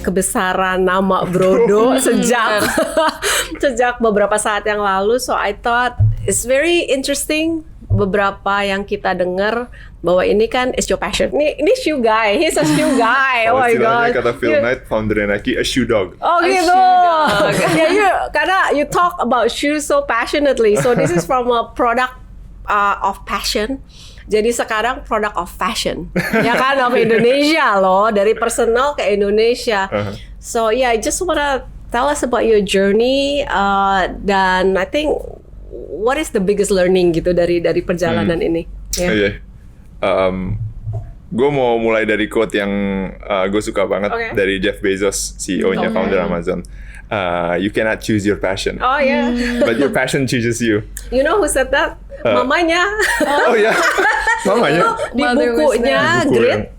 kebesaran nama Brodo sejak sejak beberapa saat yang lalu. So I thought it's very interesting beberapa yang kita dengar bahwa ini kan is your passion. Ini shoe guy, he's a shoe guy. Oh my god. Kata Phil Knight, founder Nike, a shoe dog. Oh gitu. Karena you talk about shoes so passionately. So this is from a product of passion. Jadi sekarang product of fashion, ya kan, of Indonesia loh, dari personal ke Indonesia. So yeah, I just wanna tell us about your journey dan I think what is the biggest learning gitu dari perjalanan ini? Yeah. Gue mau mulai dari quote yang gue suka banget dari Jeff Bezos, CEO-nya, founder Amazon. You cannot choose your passion. Oh yeah. But your passion chooses you. You know who said that? Mamanya. Oh ya, mamanya. Di bukunya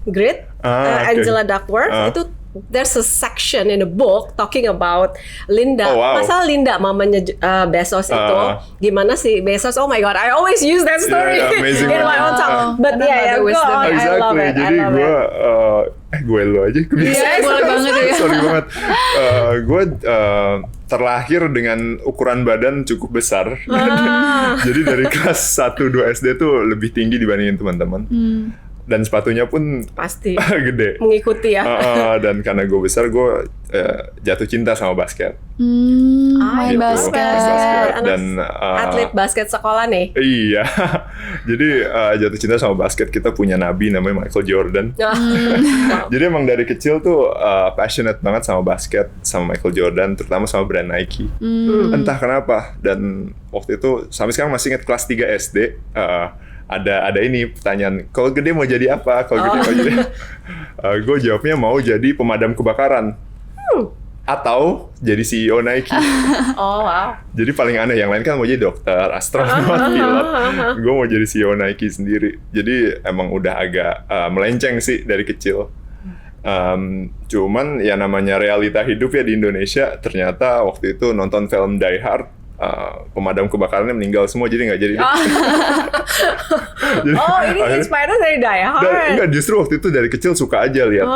Grit, Angela Duckworth itu. There's a section in the book talking about Linda. Oh, wow. Masalah Linda, mamanya Bezos itu. Gimana sih Bezos? Oh my god, I always use that story in my own talk. But yeah, go on. Exactly. I love it. Jadi gue lo aja. Yes, boleh banget ya. Sorry banget. Gue terlahir dengan ukuran badan cukup besar. Jadi dari kelas 1-2 SD tuh lebih tinggi dibandingin teman-teman. Dan sepatunya pun pasti gede, mengikuti ya. Dan karena gue besar, gue jatuh cinta sama basket. Main basket. Dan atlet basket sekolah nih. Iya. Jadi jatuh cinta sama basket. Kita punya nabi namanya Michael Jordan. Jadi emang dari kecil tuh passionate banget sama basket, sama Michael Jordan, terutama sama brand Nike. Entah kenapa. Dan waktu itu sampai sekarang masih ingat kelas 3 SD. Ada ini pertanyaan, kalau gede mau jadi apa? Kalau gede mau jadi, gue jawabnya mau jadi pemadam kebakaran atau jadi CEO Nike. Oh wow. Jadi paling aneh, yang lain kan mau jadi dokter, astronot, pilot. Gue mau jadi CEO Nike sendiri. Jadi emang udah agak melenceng sih dari kecil. Cuman ya namanya realita hidup ya di Indonesia. Ternyata waktu itu nonton film Die Hard. Pemadam kebakarannya meninggal semua, jadi nggak jadi. Jadi, ini inspired dari Die Hard. Enggak, justru waktu itu dari kecil suka aja lihat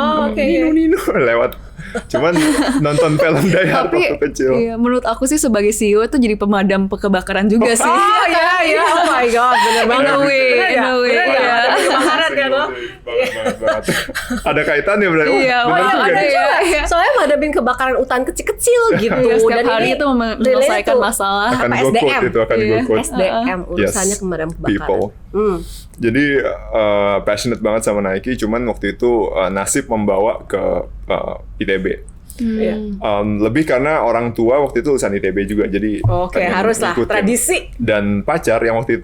Nino lewat. Cuman nonton film Die Hard waktu kecil. Iya, menurut aku sih sebagai CEO itu jadi pemadam kebakaran juga sih. Oh iya, oh my god, bener banget. In a way. Kebakaran ya lo. Ada kaitannya berarti. Iya, ada juga. Soalnya madamin kebakaran hutan kecil-kecil gitu. Setiap hari itu menyelesaikan masalah. Akan gue quote. SDM, urusannya pemadam kebakaran. Jadi passionate banget sama Nike, cuman waktu itu nasib membawa ke ITB. Lebih karena orang tua waktu itu lulusan ITB juga, jadi haruslah tradisi. Dan pacar yang waktu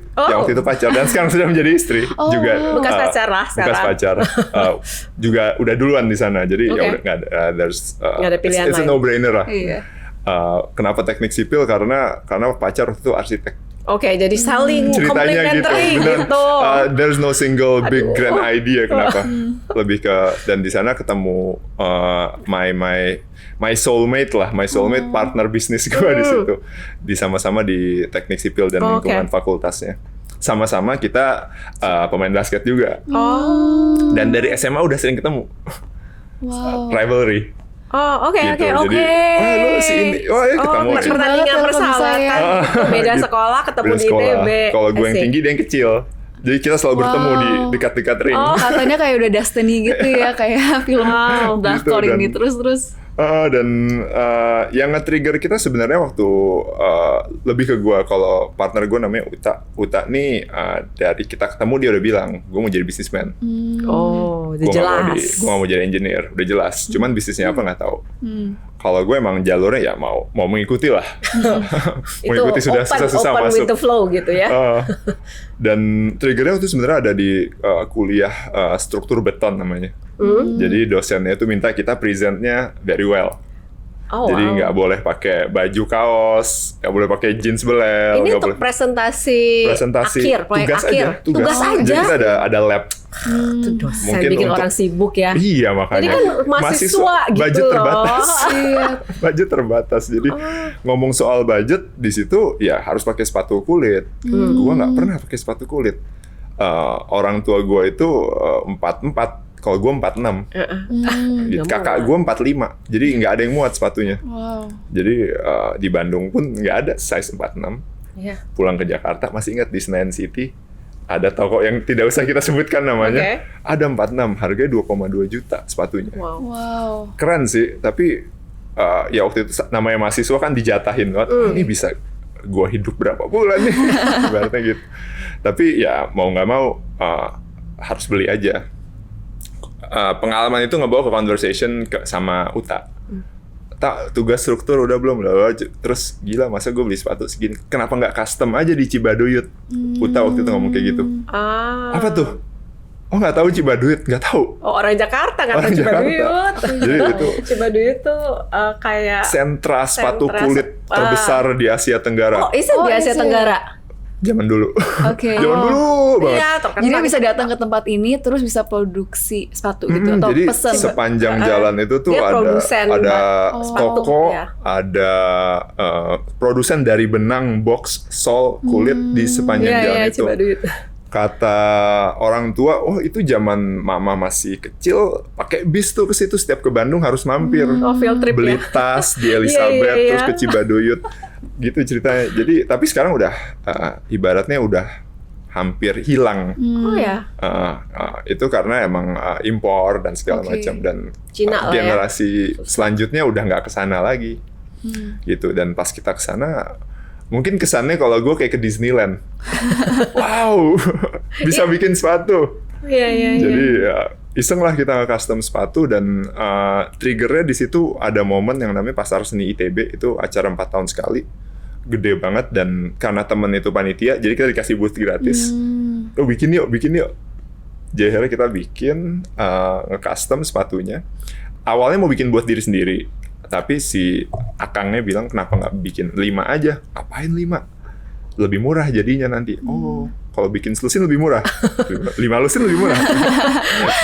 itu pacar dan sekarang sudah menjadi istri juga. Bekas pacar lah sekarang. Bekas pacar juga udah duluan di sana, jadi ya udah nggak ada pilihan lain. It's a no-brainer lah. Kenapa teknik sipil? Karena pacar waktu itu arsitek. Oke, jadi saling complementary gitu. There's no single big grand idea kenapa. Lebih ke, dan di sana ketemu my soulmate lah, partner bisnis gue di situ. Sama-sama di teknik sipil dan lingkungan fakultasnya. Sama-sama kita pemain basket juga. Dan dari SMA udah sering ketemu. Rivalry. Oh, oke. Jadi, lu si ini, ketemu. Pertandingan persahabatan, beda sekolah, ketemu di ITB. Kalau gue yang tinggi, dia yang kecil. Jadi kita selalu bertemu di dekat-dekat ring. Katanya kayak udah destiny gitu ya, kayak film drakor ini terus. Dan yang nge-trigger kita sebenarnya waktu lebih ke gue, kalau partner gue namanya Uta nih, dari kita ketemu dia udah bilang gue mau jadi businessman. Udah jelas. Gue gak mau jadi engineer, udah jelas. Cuman bisnisnya apa nggak tahu. Kalau gue emang jalurnya ya mau mengikuti lah. Mengikuti sudah susah-susah masuk. Open with the flow gitu ya. Dan triggernya itu sebenarnya ada di kuliah struktur beton namanya. Jadi dosennya itu minta kita presentnya very well. Jadi nggak boleh pakai baju kaos, nggak boleh pakai jeans belel. Ini untuk presentasi akhir, tugas aja. Jadi kita ada lab. Dosen bikin orang sibuk ya. Iya, makanya. Jadi kan mahasiswa gitu budget loh. terbatas. Budget terbatas. Jadi ngomong soal budget di situ ya harus pakai sepatu kulit. Gua nggak pernah pakai sepatu kulit. Orang tua gue itu 4'4", Kalau gue 46. Gitu. Kakak gue 45. Jadi nggak ada yang muat sepatunya. Wow. Jadi di Bandung pun nggak ada size 46. Iya. Pulang ke Jakarta masih ingat di Senayan City ada toko yang tidak usah kita sebutkan namanya. Oke. Ada 46, harganya 2,2 juta sepatunya. Wow. Keren sih, tapi ya waktu itu namanya mahasiswa kan dijatahin banget. Ini bisa gue hidup berapa bulan nih, ibaratnya gitu. Tapi ya mau nggak mau harus beli aja. Pengalaman itu ngebawa ke conversation sama Uta. Tak, tugas struktur udah belum? Terus gila, masa gue beli sepatu segini? Kenapa nggak custom aja di Cibaduyut? Uta waktu itu ngomong kayak gitu. Apa tuh? Oh, nggak tahu Cibaduyut, nggak tahu. Oh, orang Jakarta nggak tahu Orang Cibaduyut. Jadi itu Cibaduyut tuh kayak sentra sepatu kulit terbesar di Asia Tenggara. Oh, itu di Asia Tenggara. Zaman dulu. Oke. Zaman dulu banget. Iya, terkenal. Jadi bisa datang ke tempat ini terus bisa produksi sepatu gitu atau Jadi pesen. sepanjang jalan itu tuh dia produsen ada sepatu, toko, ya. ada produsen dari benang, box, sol, kulit di sepanjang jalan Iya, itu. Cibaduyut. Kata orang tua, oh itu zaman mama masih kecil, pakai bis tuh ke situ, setiap ke Bandung harus mampir. Oh, field trip Beli ya. tas di Elizabeth, Iya. terus ke Cibaduyut. Gitu ceritanya. Jadi, tapi sekarang udah, ibaratnya udah hampir hilang. Oh ya. Itu karena emang impor dan segala Oke. macam. Dan Cina lah ya. generasi selanjutnya udah nggak kesana lagi. Gitu. Dan pas kita kesana, mungkin kesannya kalau gue kayak ke Disneyland. Wow, bisa bikin sepatu. Iya. Jadi ya, iseng lah kita custom sepatu dan triggernya di situ ada momen yang namanya Pasar Seni ITB, itu acara 4 tahun sekali, gede banget, dan karena temen itu panitia, jadi kita dikasih booth gratis. Oh, bikin yuk. Jadi akhirnya kita bikin nge-custom sepatunya. Awalnya mau bikin buat diri sendiri, tapi si akangnya bilang kenapa nggak bikin 5 aja? Ngapain 5? Lebih murah jadinya nanti. Oh, kalau bikin lusin lebih murah. 5 lusin lebih murah.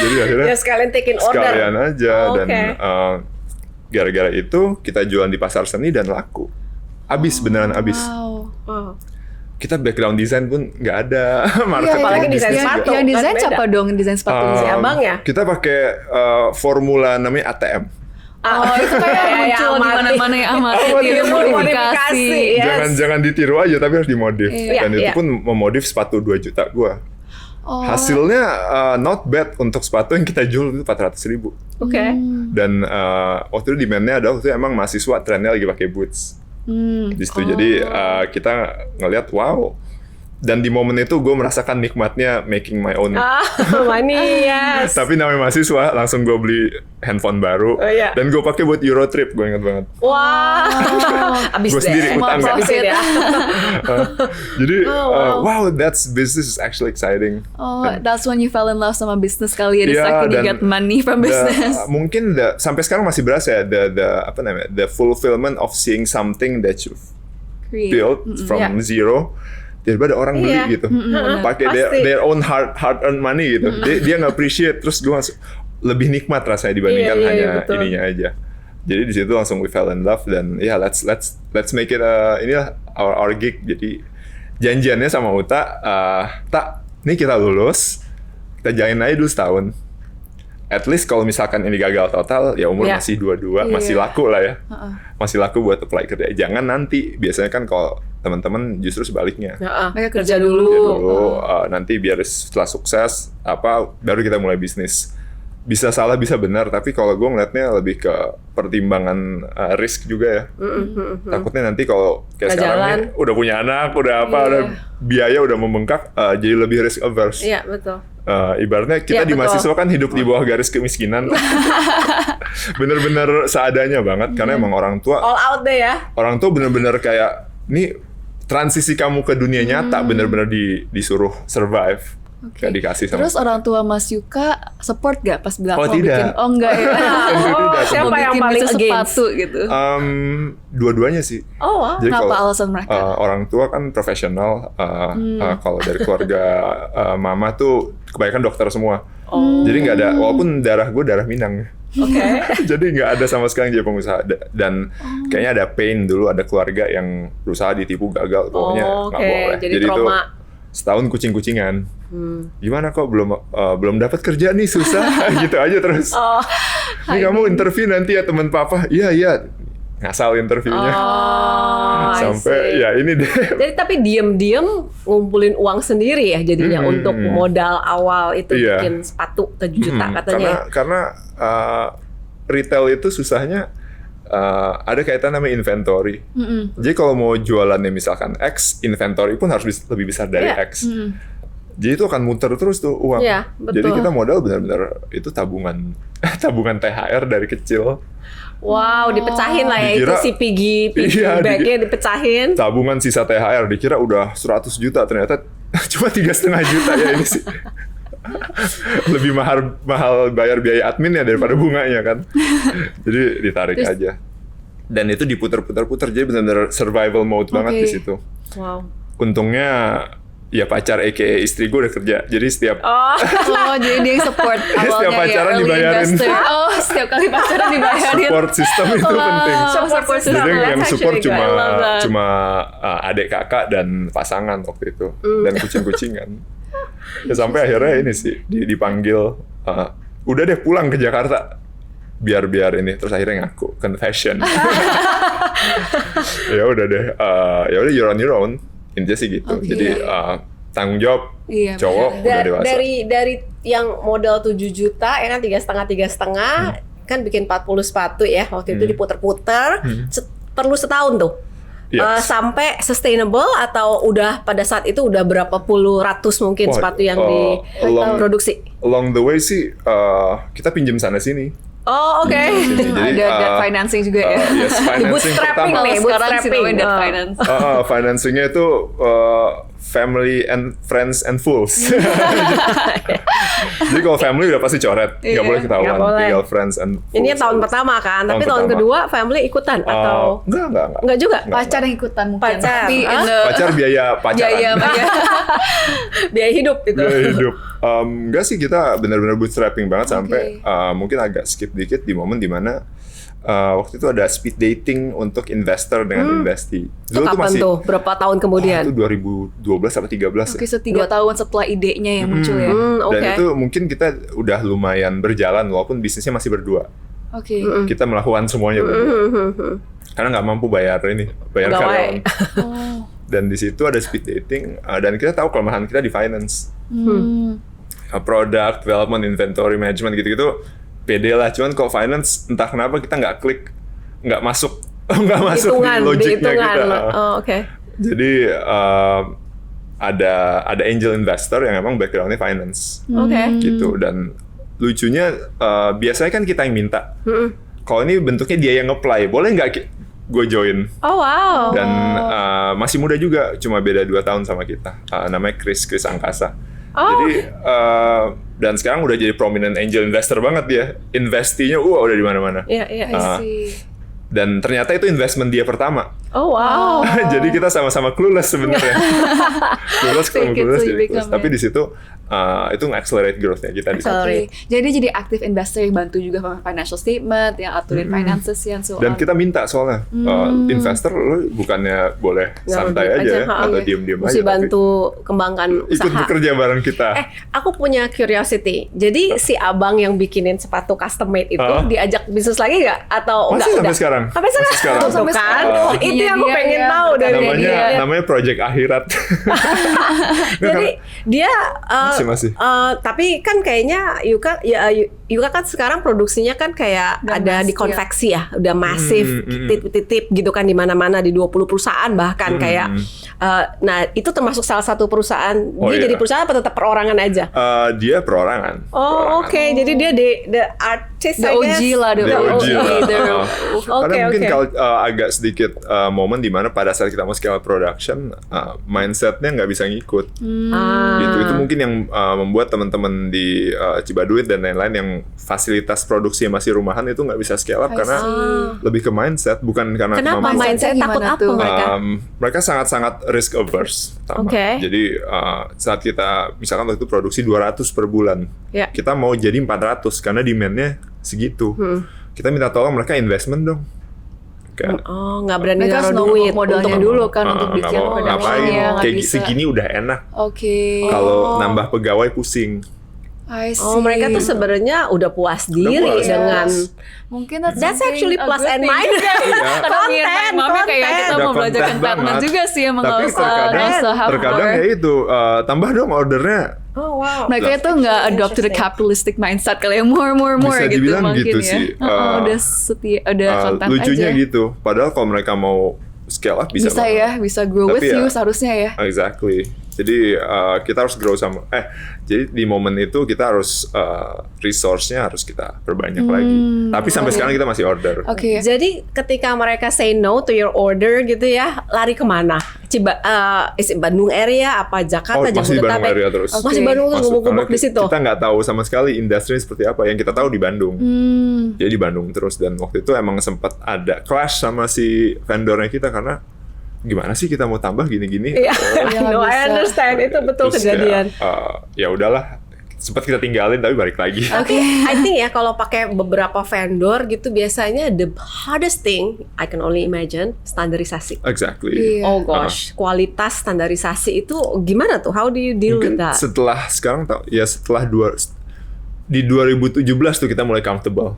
Jadi akhirnya Ya sekalian take in order. sekalian aja. Oh, Dan oke. gara-gara itu kita jualan di pasar seni dan laku. Abis, beneran abis. Wow. Oh. Kita background desain pun nggak ada. Marketing apalagi bisnis desain juga. sepatu. Yang desain Kan siapa beda. dong desain sepatunya? Si abang ya? Kita pakai formula namanya ATM. Oh, itu kayak muncul di mana-mana ya amati, modifikasi. Yes. Jangan ditiru aja, tapi harus dimodif. Iya, Dan itu iya. pun memodif sepatu 2 juta gua. Oh. Hasilnya not bad untuk sepatu yang kita jual itu 400.000. Oke. Dan waktu itu demand-nya adalah waktu itu emang mahasiswa trennya lagi pakai boots. Di situ. Jadi kita ngelihat wow. Dan di momen itu gue merasakan nikmatnya making my own. Money, yes. Tapi namanya mahasiswa, langsung gue beli handphone baru. Oh, iya. Dan gue pakai buat Eurotrip, gue inget banget. Wah. Abis Gua sendiri deh. utang, Semua kan? profit ya. Jadi wow. wow, that's business is actually exciting. Oh, that's when you fell in love sama bisnis kali ya. The Iya, second you dan get money from business. Mungkin sampai sekarang masih berasa ya the fulfillment of seeing something that you've Create. built from Iya. zero. Tiba-tiba ada orang beli Iya. gitu, pakai Pasti. their own hard earned money gitu. Dia nggak appreciate, terus gue langsung lebih nikmat rasanya dibandingkan Iya, hanya betul. ininya aja. Jadi di situ langsung we fell in love dan ya let's make it inilah our gig. Jadi janjiannya sama Uta, tak, nih kita lulus, kita jalanin aja dulu setahun. At least kalau misalkan ini gagal total, ya umur Iya. masih 22, masih laku lah ya. Masih laku buat apply kerja. Jangan nanti, biasanya kan kalau teman-teman justru sebaliknya. Mereka kerja Kerja dulu. dulu, nanti biar setelah sukses, baru kita mulai bisnis. Bisa salah, bisa benar, tapi kalau gue ngeliatnya lebih ke pertimbangan risk juga ya. Takutnya nanti kalau kayak Nggak sekarang jalan. nih, udah punya anak, udah apa, udah biaya udah membengkak, jadi lebih risk averse. Iya, betul. Ibaratnya kita Iya, di betul. mahasiswa kan hidup di bawah garis kemiskinan. Bener-bener seadanya banget, karena emang orang tua All out deh ya. bener-bener kayak, nih transisi kamu ke dunia nyata bener-bener disuruh survive. Gak dikasih sama. Terus orang tua Mas Yuka support gak pas bilang Oh, mau tidak. bikin? Oh enggak ya. Tidak. Siapa Mau yang bikin paling bisnis against? sepatu gitu. Dua-duanya sih. Oh, wow. Jadi Kenapa kalau alasan mereka? orang tua kan profesional, kalau dari keluarga mama tuh kebanyakan dokter semua. Jadi nggak ada, walaupun darah gue darah Minang. Oke. Jadi nggak ada sama sekali yang jadi pengusaha. Dan kayaknya ada pain dulu, ada keluarga yang berusaha ditipu gagal, pokoknya nggak boleh. Jadi trauma. setahun kucing-kucingan. Gimana kok belum dapat kerja nih, susah gitu aja terus. Ini kamu interview nanti ya teman papa. Iya. Ngasal interviewnya. Sampai ya ini deh. Jadi tapi diam-diam ngumpulin uang sendiri ya jadinya untuk modal awal itu bikin sepatu 7 juta katanya. Karena retail itu susahnya ada kaitan sama inventory. Jadi kalau mau jualannya misalkan X, inventory pun harus lebih besar dari X. Jadi itu akan muter terus tuh uang. Iya, betul. Jadi kita modal benar-benar itu tabungan THR dari kecil. Wow, dipecahin lah ya Dikira, itu si piggy bagnya dipecahin. Tabungan sisa THR dikira udah 100 juta, ternyata cuma 3,5 juta ya ini sih. Lebih mahal bayar biaya adminnya daripada bunganya kan. Jadi ditarik aja. Dan itu diputer-puter, jadi benar-benar survival mode banget di situ. Wow. Untungnya ya pacar aka istri gue udah kerja, jadi setiap jadi dia yang support awalnya setiap pacaran early dibayarin. investor. Setiap kali pacaran dibayarin. Support system itu penting. Support system. Jadi yang That's support actually good. I love that. cuma adik kakak dan pasangan waktu itu dan kucing-kucingan. Ya sampai akhirnya ini sih dipanggil, udah deh pulang ke Jakarta biar ini, terus akhirnya ngaku confession. Ya udah deh, ya udah you're on your own. Intinya sih gitu. Jadi tanggung jawab cowok udah dewasa. Dari yang modal 7 juta ya kan 3,5 kan bikin 40 sepatu ya. Waktu itu diputer-puter perlu setahun tuh. Yes. Sampai sustainable atau udah pada saat itu udah berapa puluh ratus mungkin sepatu yang diproduksi. Along the way sih kita pinjam sana sini. Oh, oke. Jadi Ada financing juga ya. Yes, financing Bootstrapping pertama. nih, Sekarang sih bootstrapping. namanya debt finance. Financingnya itu family and friends and fools. Jadi kalau family udah pasti coret, nggak boleh ketahuan. Nggak boleh. Tinggal friends and fools. Ini tahun pertama kan, tapi tahun pertama. kedua family ikutan atau Enggak juga? Pacar yang ikutan mungkin. Pacar. Tapi Pacar biaya pacaran. Biaya hidup gitu. Biaya hidup. Enggak sih, kita benar-benar bootstrapping banget sampai mungkin agak skip dikit di momen dimana waktu itu ada speed dating untuk investor dengan investee. Itu kapan tuh? Berapa tahun kemudian? Itu 2012 atau 13 Oke, 3 tahun setelah idenya yang muncul ya. Dan itu mungkin kita udah lumayan berjalan walaupun bisnisnya masih berdua. Oke. Kita melakukan semuanya berdua. Karena nggak mampu bayar karyawan. Dan di situ ada speed dating dan kita tahu kelemahan kita di finance. Product development, inventory management gitu-gitu pede lah. Cuman kalau finance entah kenapa kita nggak klik, nggak masuk di logiknya kita. Oke. Jadi ada angel investor yang emang backgroundnya finance. Oke. Gitu. Dan lucunya biasanya kan kita yang minta. Kalau ini bentuknya dia yang apply, boleh nggak gue join? Oh wow. Dan masih muda juga, cuma beda 2 tahun sama kita. Namanya Chris Angkasa. Jadi dan sekarang udah jadi prominent angel investor banget dia. Investinya udah di mana-mana. Iya. Dan ternyata itu investment dia pertama. Oh wow. Jadi kita sama-sama clueless sebenarnya. Clueless jadi clueless. Tapi di situ itu nge-accelerate growth-nya kita di situ. Jadi aktif investor yang bantu juga sama financial statement, yang aturin finances yang so Dan kita minta soalnya investor lo bukannya boleh santai aja atau diem-diem aja. Mesti bantu kembangkan usaha. Ikut bekerja bareng kita. Aku punya curiosity. Jadi si abang yang bikinin sepatu custom made itu diajak bisnis lagi nggak? Atau masih enggak? sampai sekarang. Sampai sekarang. Sampai Kan? sekarang. Itu yang aku pengen tahu dari dia. Namanya project akhirat. Jadi dia masih. tapi kan kayaknya Yuka kan sekarang produksinya kan kayak udah ada di konveksi ya, udah masif, titip gitu kan di mana-mana di 20 perusahaan bahkan kayak nah itu termasuk salah satu perusahaan. Dia jadi perusahaan apa tetap perorangan aja? Dia perorangan. Oke. Jadi dia the artist, the OG lah, the OG. Karena mungkin kalau agak sedikit momen di mana pada saat kita mau scale production, mindsetnya nggak bisa ngikut. Gitu. Itu mungkin yang membuat teman-teman di Cibaduit dan lain-lain yang fasilitas produksi masih rumahan itu nggak bisa scale up karena lebih ke mindset, bukan karena kenapa kemampuan. mindset takut apa mereka? Mereka sangat-sangat risk averse. Jadi saat kita misalkan waktu itu produksi 200 per bulan, kita mau jadi 400 karena demand-nya segitu. Kita minta tolong mereka investment dong. Kayak nggak berani Mereka harus naruh duit modalnya untuk- dulu kan untuk nggak bikin mau ngapain, production-nya, nggak kayak bisa. segini udah enak. Oke. Kalau nambah pegawai pusing. I see. Oh, mereka tuh sebenarnya udah puas diri puas. dengan Mungkin that's actually plus and minus. Karena me and my mom kayak kita Udah mau belajar konten contentment banget. juga sih emang Tapi nggak usah hardcore. terkadang ya itu tambah dong ordernya. Oh wow. Mereka itu nggak adopt to the capitalistic mindset kali ya, more Bisa gitu dibilang mungkin gitu ya. sih. Udah setia, udah konten lucunya aja. gitu. Padahal kalau mereka mau scale up bisa Bisa banget. ya, bisa grow Tapi with ya, you seharusnya ya. Exactly. Jadi kita harus grow sama. Jadi di momen itu kita harus resource-nya harus kita perbanyak lagi. Tapi sampai sekarang kita masih order. Oke. Jadi ketika mereka say no to your order gitu ya, lari kemana? Is it Bandung area apa Jakarta, masih Bandung Jabodetabek? area terus. Masih Bandung terus Masuk, karena gubuk-gubuk di situ. Kita nggak tahu sama sekali industri seperti apa. Yang kita tahu di Bandung. Jadi di Bandung terus, dan waktu itu emang sempat ada clash sama si vendornya kita karena gimana sih kita mau tambah gini-gini. Iya, Ya, no, I bisa. understand itu betul Terus kejadian. kayak, ya udahlah, sempat kita tinggalin tapi balik lagi. Tapi I think ya kalau pakai beberapa vendor gitu biasanya the hardest thing I can only imagine standarisasi. Exactly. Iya. Oh gosh, kualitas standarisasi itu gimana tuh? How do you deal Mungkin with that? setelah sekarang setelah di 2017 tuh kita mulai comfortable.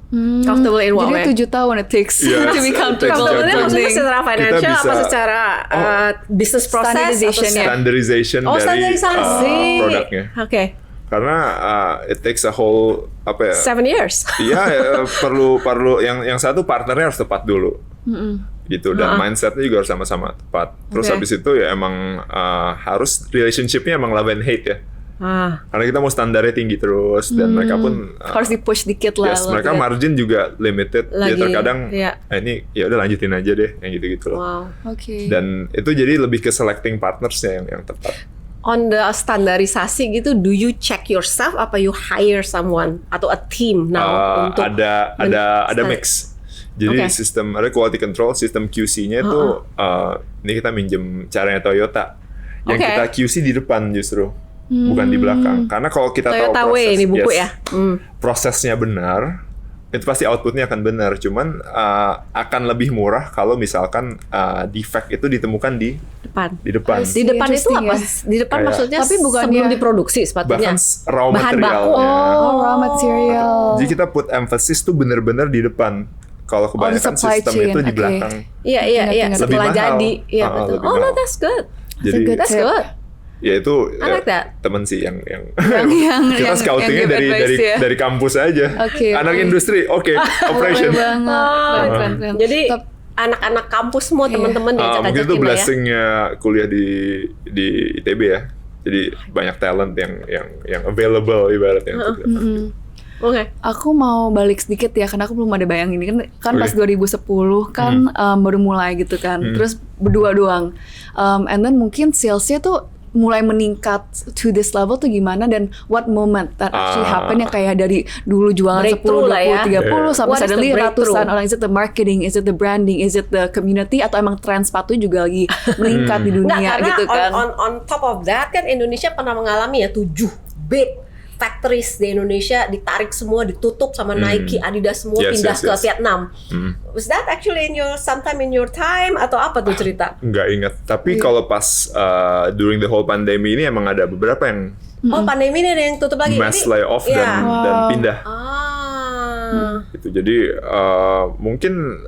Comfortable in what way? Jadi 7 tahun it takes Yes, to be it takes comfortable Comfortable with maksudnya something. secara financial Kita apa bisa- secara business process? Standardization ya. Standardization Oh, dari standarisasi. produknya. Oke. Karena it takes a whole 7 years. Iya, perlu yang satu partnernya harus tepat dulu. Gitu, dan mindsetnya juga harus sama-sama tepat. Terus Oke. habis itu ya emang harus relationship-nya emang love and hate ya. Karena kita mau standarnya tinggi terus, dan mereka pun Harus di-push dikit lah. yes, mereka margin juga limited. Lagi, Jadi terkadang iya. ini ya udah lanjutin aja deh yang gitu-gitu loh. Wow. Oke. Dan itu jadi lebih ke selecting partnersnya yang tepat. On the standarisasi gitu, do you check yourself apa you hire someone atau a team now untuk Ada mix. Jadi Oke. sistem ada quality control, sistem QC-nya itu ini kita minjem caranya Toyota. Yang Oke. kita QC di depan justru, bukan di belakang. Karena kalau kita tahu Toyota proses, Way ini buku yes, ya? prosesnya benar, itu pasti outputnya akan benar. Cuman akan lebih murah kalau misalkan defect itu ditemukan di Depan. depan. I see. Di depan itu Interesting apa? ya. Di depan Kayak- maksudnya Tapi bukannya- sebelum diproduksi sepatunya. Bahkan raw Bahan baku. materialnya. Oh, raw material. Jadi kita put emphasis tuh bener-bener di depan. Kalau kebanyakan supply sistem chain, itu di oke. belakang. Iya iya iya. Lebih Setelah mahal. jadi, iya betul. lebih Oh, no, mahal. that's good. Jadi good That's tip. good. ya itu I like that. temen sih yang yang kita scoutingnya give advice ya. dari kampus aja. Oke, Anak oke. industri, oke, operation. Boleh banget. Keren. Jadi anak-anak kampus semua teman-teman Mungkin itu diacak-acakin lah ya. blessingnya kuliah di ITB ya. Jadi banyak talent yang available ibaratnya. untuk dapat. Oke. Aku mau balik sedikit ya, karena aku belum ada bayang ini kan pas Oke. 2010 kan baru mulai gitu kan, terus berdua doang, and then mungkin salesnya tuh mulai meningkat to this level tuh gimana, dan what moment that actually happen yang kayak dari dulu jualan 10, Breakthrough lah ya. 20, 30 sampai What is the suddenly breakthrough? ratusan orang. Is it the marketing, is it the branding, is it the community, atau emang tren sepatu juga lagi meningkat di Nggak, dunia karena gitu kan? on top of that kan Indonesia pernah mengalami ya 7 big factories di Indonesia ditarik semua, ditutup sama Nike, Adidas semua Yes, pindah yes, ke yes. Vietnam. Was that actually sometime in your time atau apa tuh cerita? Nggak ingat. Tapi kalau pas during the whole pandemi ini emang ada beberapa yang Oh, pandemi ini ada yang tutup lagi. mass Jadi- layoff Iya. dan pindah. Gitu. Jadi mungkin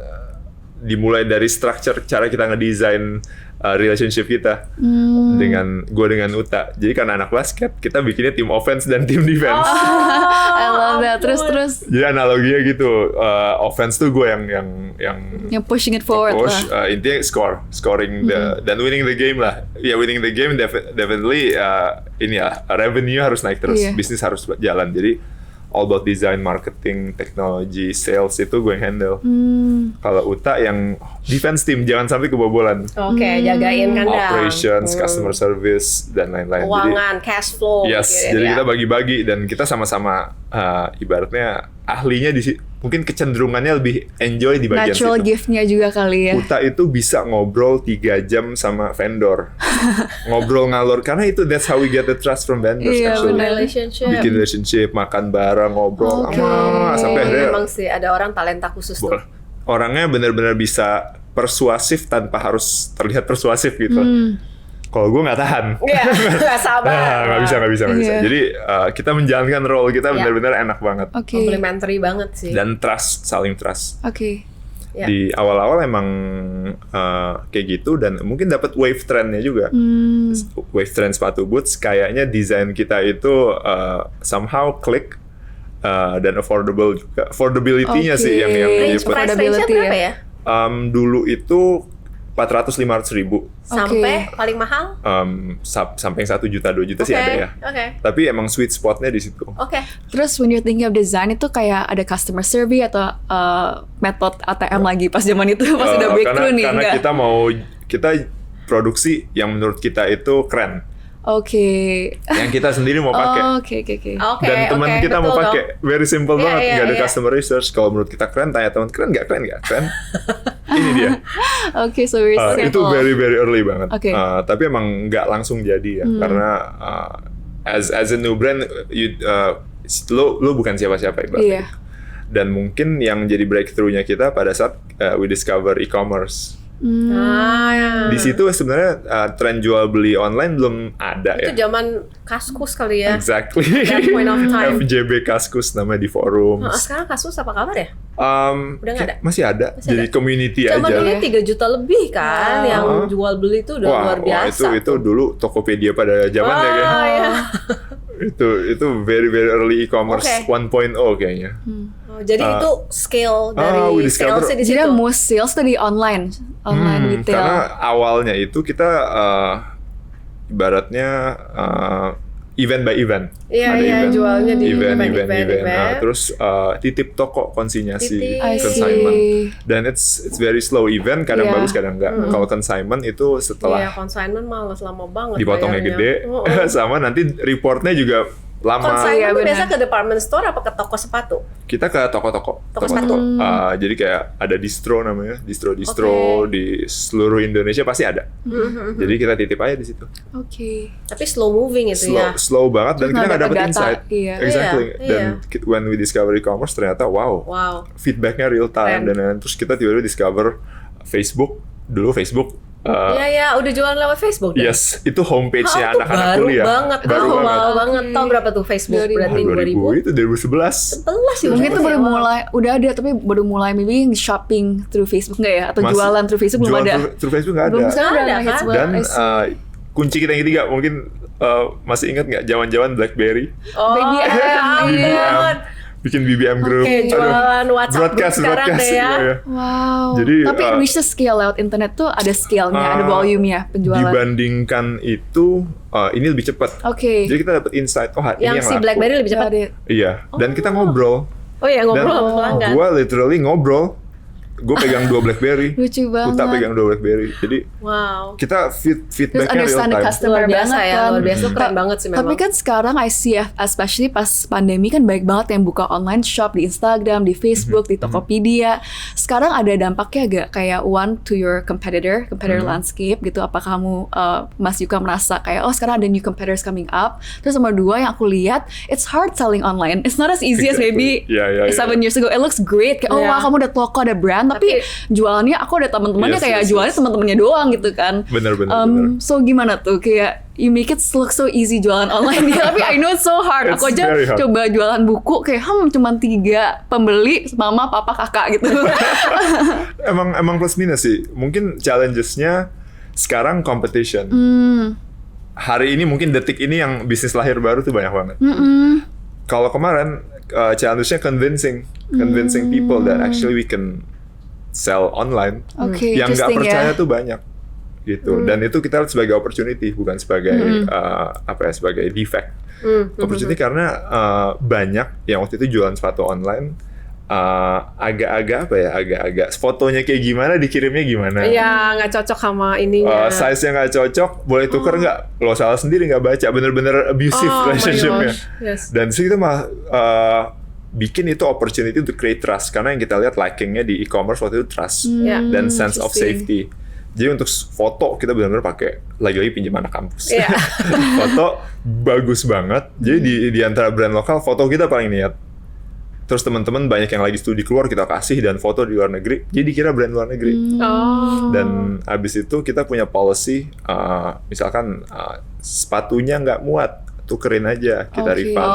dimulai dari structure cara kita ngedesain relationship kita dengan Uta. Jadi karena anak basket, kita bikinnya tim offense dan tim defense. I love that. Terus Jadi analoginya gitu, offense tuh gue yang pushing it forward push, lah. intinya scoring dan winning the game lah. Ya winning the game definitely ini ya, revenue harus naik terus, Iya. bisnis harus jalan. Jadi all about design, marketing, technology, sales itu gue yang handle. Kalau Uta yang defense team, jangan sampai kebobolan. Oke, jagain kandang. Operations, customer service dan lain-lain. Keuangan, cash flow. Yes, gitu jadi ya. kita bagi-bagi dan kita sama-sama ibaratnya ahlinya mungkin kecenderungannya lebih enjoy di bagian Natural situ. gift-nya juga kali ya. Uta itu bisa ngobrol 3 jam sama vendor. Ngobrol ngalor, karena itu that's how we get the trust from vendors Iya, actually. benar. Relationship. Bikin relationship, makan bareng, ngobrol Oke. lama sampai akhirnya Memang sih ada orang talenta khusus tuh. boleh. orangnya benar-benar bisa persuasif tanpa harus terlihat persuasif gitu. Kalau gue nggak tahan. Iya, nggak sabar. Nggak bisa. Iya. Jadi kita menjalankan role kita benar-benar enak banget. Oke. Complementary banget sih. Dan saling trust. Oke. Ya. Di awal-awal emang kayak gitu dan mungkin dapat wave trendnya juga. Wave trend sepatu boots kayaknya desain kita itu somehow klik dan affordable juga. Affordability-nya sih yang Range price affordability berapa ya? dulu itu 400-500 ribu. Sampai paling mahal? Sampai 1 juta 2 juta sih ada ya. Oke. Tapi emang sweet spotnya di situ. Oke. Terus when you're thinking of design itu kayak ada customer survey atau metode ATM lagi pas zaman itu pas udah breakthrough nih karena enggak? kita produksi yang menurut kita itu keren. Oke. Yang kita sendiri mau pakai. Oke. Dan teman kita mau pakai. Very simple banget, nggak ada iya. customer research. Kalau menurut kita keren, tanya teman keren nggak? Ini dia. Oke, so very simple. Itu very very early banget. Oke. Tapi emang nggak langsung jadi ya, karena as a new brand, lo bukan siapa-siapa ibaratnya. Iya. Dan mungkin yang jadi breakthrough-nya kita pada saat we discover e-commerce. Di situ sebenarnya tren jual beli online belum ada Itu ya. zaman Kaskus kali ya. Exactly. That point of time. FJB Kaskus namanya di forum. Sekarang Kaskus apa kabar ya? Udah nggak ada? Masih ada. Jadi ada. community Zaman aja. dulu 3 juta lebih kan yang jual beli itu udah luar biasa. Itu dulu Tokopedia pada zamannya kan. Iya. Itu very very early e-commerce 1.0 kayaknya. Jadi itu scale dari we discover- salesnya di situ. Jadi most sales tuh di online retail. Karena awalnya itu kita ibaratnya event by event. Iya, Ada event. jualnya di event. event. Nah, terus titip toko konsinyasi, Titip. I consignment. see. Dan it's very slow event, kadang Iya. bagus, kadang enggak. Kalau consignment itu Iya, setelah consignment malas lama banget. dipotongnya bayarnya. gede, sama nanti reportnya juga lama. Consignment Iya, tuh benar. biasa ke department store apa ke toko sepatu? Kita ke toko-toko. Toko sepatu. Jadi kayak ada distro namanya, distro di seluruh Indonesia pasti ada. Jadi kita titip aja di situ. Oke. Tapi slow moving itu ya. Slow banget dan kita nggak dapet data. insight. Iya. Exactly. Iya, Dan when we discover e-commerce ternyata wow, feedbacknya real time dan terus kita tiba-tiba discover Facebook. Dulu Facebook. Iya, udah jualan lewat Facebook dong? Yes, itu homepage-nya itu anak-anak baru kuliah. banget, awal banget. Tahun berapa tuh Facebook? Berarti 2000 itu 2011. 11 ya. Mungkin itu baru mulai, udah ada tapi baru mulai maybe shopping through Facebook nggak ya? Atau Masih- jualan through Facebook belum ada? Through Facebook nggak ada. Belum sekarang Nggak udah ada, hits kan? banget. Dan I see. kunci kita yang ketiga mungkin masih ingat nggak zaman-zaman BlackBerry BBM, iya. bikin BBM group. Oke, jualan WhatsApp group sekarang deh ya. iya. Wow. Jadi, tapi reach the scale lewat internet tuh ada scale-nya, ada volume-nya penjualan. Dibandingkan itu ini lebih cepat. Oke. Jadi kita dapat insight, ini Yang yang si laku. BlackBerry lebih cepat. Iya, dan kita ngobrol. Oh iya, ngobrol sama pelanggan. Gue literally ngobrol. Gue pegang 2 BlackBerry. Lucu banget. Uta pegang 2 BlackBerry. Jadi Wow. kita Terus feedbacknya real understand the time. customer Luar biasa banget ya, kan. luar biasa. Keren banget sih memang. Tapi kan sekarang I see ya, especially pas pandemi kan banyak banget yang buka online shop di Instagram, di Facebook, di Tokopedia. Sekarang ada dampaknya gak? Kayak one to your competitor landscape gitu. Apakah kamu Mas Yuka merasa kayak sekarang ada new competitors coming up? Terus nomor 2 yang aku lihat, it's hard selling online. It's not as easy as maybe Yeah. 7 years ago. It looks great. Kayak wah kamu ada toko, ada brand, tapi jualannya aku ada teman-temannya kayak jualannya teman-temannya doang gitu kan. Bener. So gimana tuh kayak you make it look so easy jualan online ya, tapi I know it's so hard. Aku It's aja very hard. coba jualan buku kayak cuman 3 pembeli, mama, papa, kakak gitu. Emang plus minus sih. Mungkin challenges-nya sekarang competition. Hari ini mungkin detik ini yang bisnis lahir baru tuh banyak banget. Kalau kemarin challenge-nya convincing people that actually we can sell online. Oke, Yang nggak interesting percaya ya. tuh banyak gitu. Dan itu kita lihat sebagai opportunity bukan sebagai sebagai defect. Opportunity karena banyak yang waktu itu jualan sepatu online agak-agak fotonya kayak gimana, dikirimnya gimana. Iya, nggak cocok sama ininya. Size-nya nggak cocok, boleh tuker nggak? Lo salah sendiri nggak baca, bener-bener abusive Oh my relationship-nya. gosh, yes. Dan sih kita mah bikin itu opportunity untuk create trust, karena yang kita lihat likingnya di e-commerce waktu itu trust Iya. dan sense of interesting. safety. Jadi untuk foto kita benar-benar pakai lagi-lagi pinjam anak kampus. Iya. Foto bagus banget. Jadi di antara brand lokal foto kita paling niat. Terus teman-teman banyak yang lagi studi keluar kita kasih dan foto di luar negeri. Jadi kira brand luar negeri. Oh. Dan abis itu kita punya policy, misalkan sepatunya nggak muat, tukerin aja, kita Oke. refund.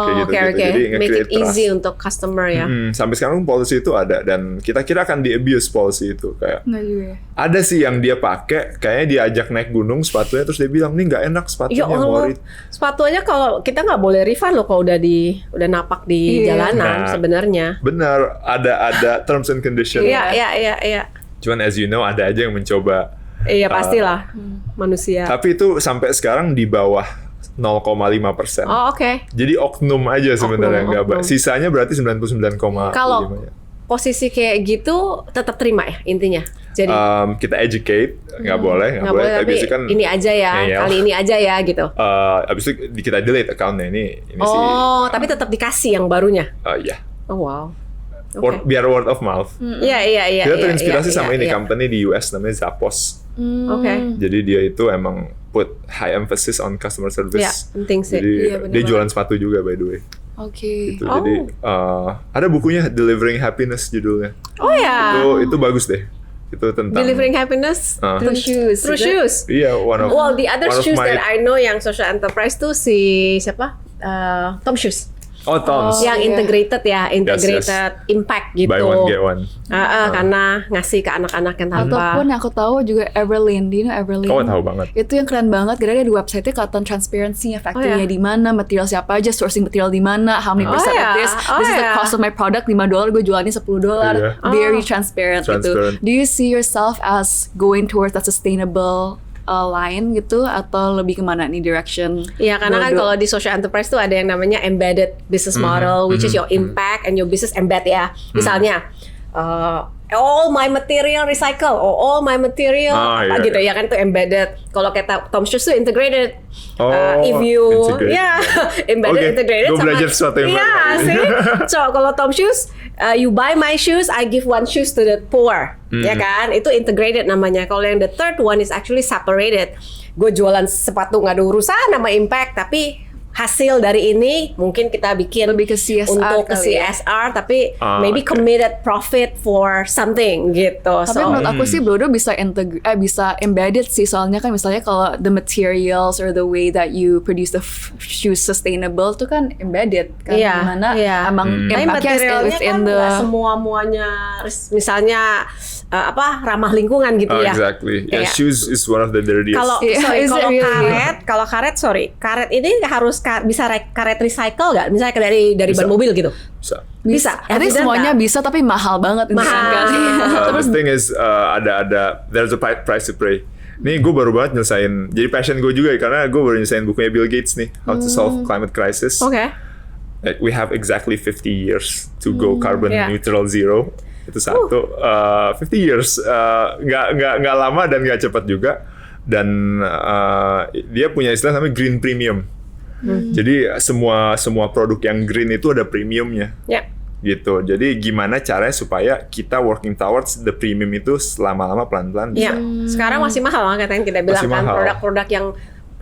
Kayak gitu. Oke. Jadi Make nge-create it easy trust. untuk customer ya. Sampai sekarang policy itu ada dan kita kira akan di-abuse policy itu. Kayak Nggak juga ya. ada sih yang dia pakai, kayaknya diajak naik gunung sepatunya terus dia bilang, "Nih nggak enak sepatunya, Ya Allah, worried." sepatunya kalau kita nggak boleh refund loh kalau udah napak di Iya. jalanan Nah. sebenarnya. Benar, ada terms and condition. Iya. Cuman as you know ada aja yang mencoba. Iya pastilah manusia. Tapi itu sampai sekarang di bawah 0,5%. Oh oke. Jadi oknum aja sebenarnya, Oknum, nggak oknum. Sisanya berarti 99,5. Kalau posisi kayak gitu tetap terima ya intinya. Jadi Kita educate, nggak boleh, tapi abis itu kan ini aja ya, ngeyel. kali ini aja ya gitu. Abis itu kita delete accountnya ini sih. Oh, tapi tetap dikasih yang barunya. Ya. Oh wow. Oke. Biar word of mouth. Iya. Kita terinspirasi sama ini iya. company di US namanya Zappos. Oke. Jadi dia itu emang put high emphasis on customer service. Iya, penting sih. Jadi Iya, bener dia banget. jualan sepatu juga by the way. Oke. Gitu. Oh. Jadi ada bukunya Delivering Happiness judulnya. Oh ya. Itu bagus deh. Itu tentang Delivering happiness Through shoes. through Is it? shoes. Iya, one of Well, the other one of shoes my- that I know yang social enterprise tuh si siapa? Tom Shoes. Oh, Tom's. Yang iya. integrated ya, integrated Yes. impact gitu. Buy one get one. Karena ngasih ke anak-anak yang tanpa. Ataupun aku tahu juga Everlane, do you know Everlane? Oh, tahu banget. Itu yang keren banget, karena di website-nya kelihatan transparansinya, factory-nya iya. di mana, material siapa aja, sourcing material di mana, how many percent iya. of this, Oh, this is the iya. cost of my product, $5, gue jualnya $10. Iya. Very transparent gitu. Transparent. Do you see yourself as going towards that sustainable line gitu, atau lebih kemana nih direction? Iya, karena kan Dodo? kalau di social enterprise tuh ada yang namanya embedded business model, which is your impact and your business embed ya. Misalnya, all my material recycle, or all my material Ah, apa iya, gitu iya. ya kan itu embedded. Kalau kata Tom Shoes tuh integrated. Oh, If you, integrated. ya embedded Oke, integrated gua belajar sesuatu yang Iya baru. sih. So kalau Tom Shoes, you buy my shoes, I give one shoes to the poor, ya kan? Itu integrated namanya. Kalau yang the third one is actually separated. Gue jualan sepatu nggak ada urusan sama impact, tapi hasil dari ini mungkin kita bikin Lebih ke CSR untuk ke kali ya. CSR, tapi maybe oke. committed profit for something gitu. Tapi menurut aku sih Brodo bisa bisa embedded sih, soalnya kan misalnya kalau the materials or the way that you produce the shoes sustainable tuh kan embedded kan, Iya, dimana iya. emang Tapi impactnya materialnya within kan the nggak semua-muanya misalnya ramah lingkungan gitu Oh, ya. exactly. Yeah, Kayak- shoes is one of the dirtiest. Kalau Yeah, sorry, is it kalau really? karet ini harus bisa karet recycle nggak? Misalnya dari Bisa. ban mobil gitu. Bisa. Bisa. Tapi Evident semuanya nggak? bisa, tapi mahal banget Mahal. kali. The thing is there's a price to pay. Nih gue baru banget nyelesain, jadi passion gue juga karena gue baru nyelesain bukunya Bill Gates nih, How to Solve Climate Crisis. Oke. Like, we have exactly 50 years to go carbon Yeah. neutral zero. Itu satu. 50 years, nggak lama dan nggak cepat juga. Dan dia punya istilah namanya green premium. Jadi semua produk yang green itu ada premiumnya. Ya. Gitu. Jadi gimana caranya supaya kita working towards the premium itu lama-lama pelan-pelan bisa. Ya. Sekarang masih mahal kan katanya kita bilang Masih kan mahal. produk-produk yang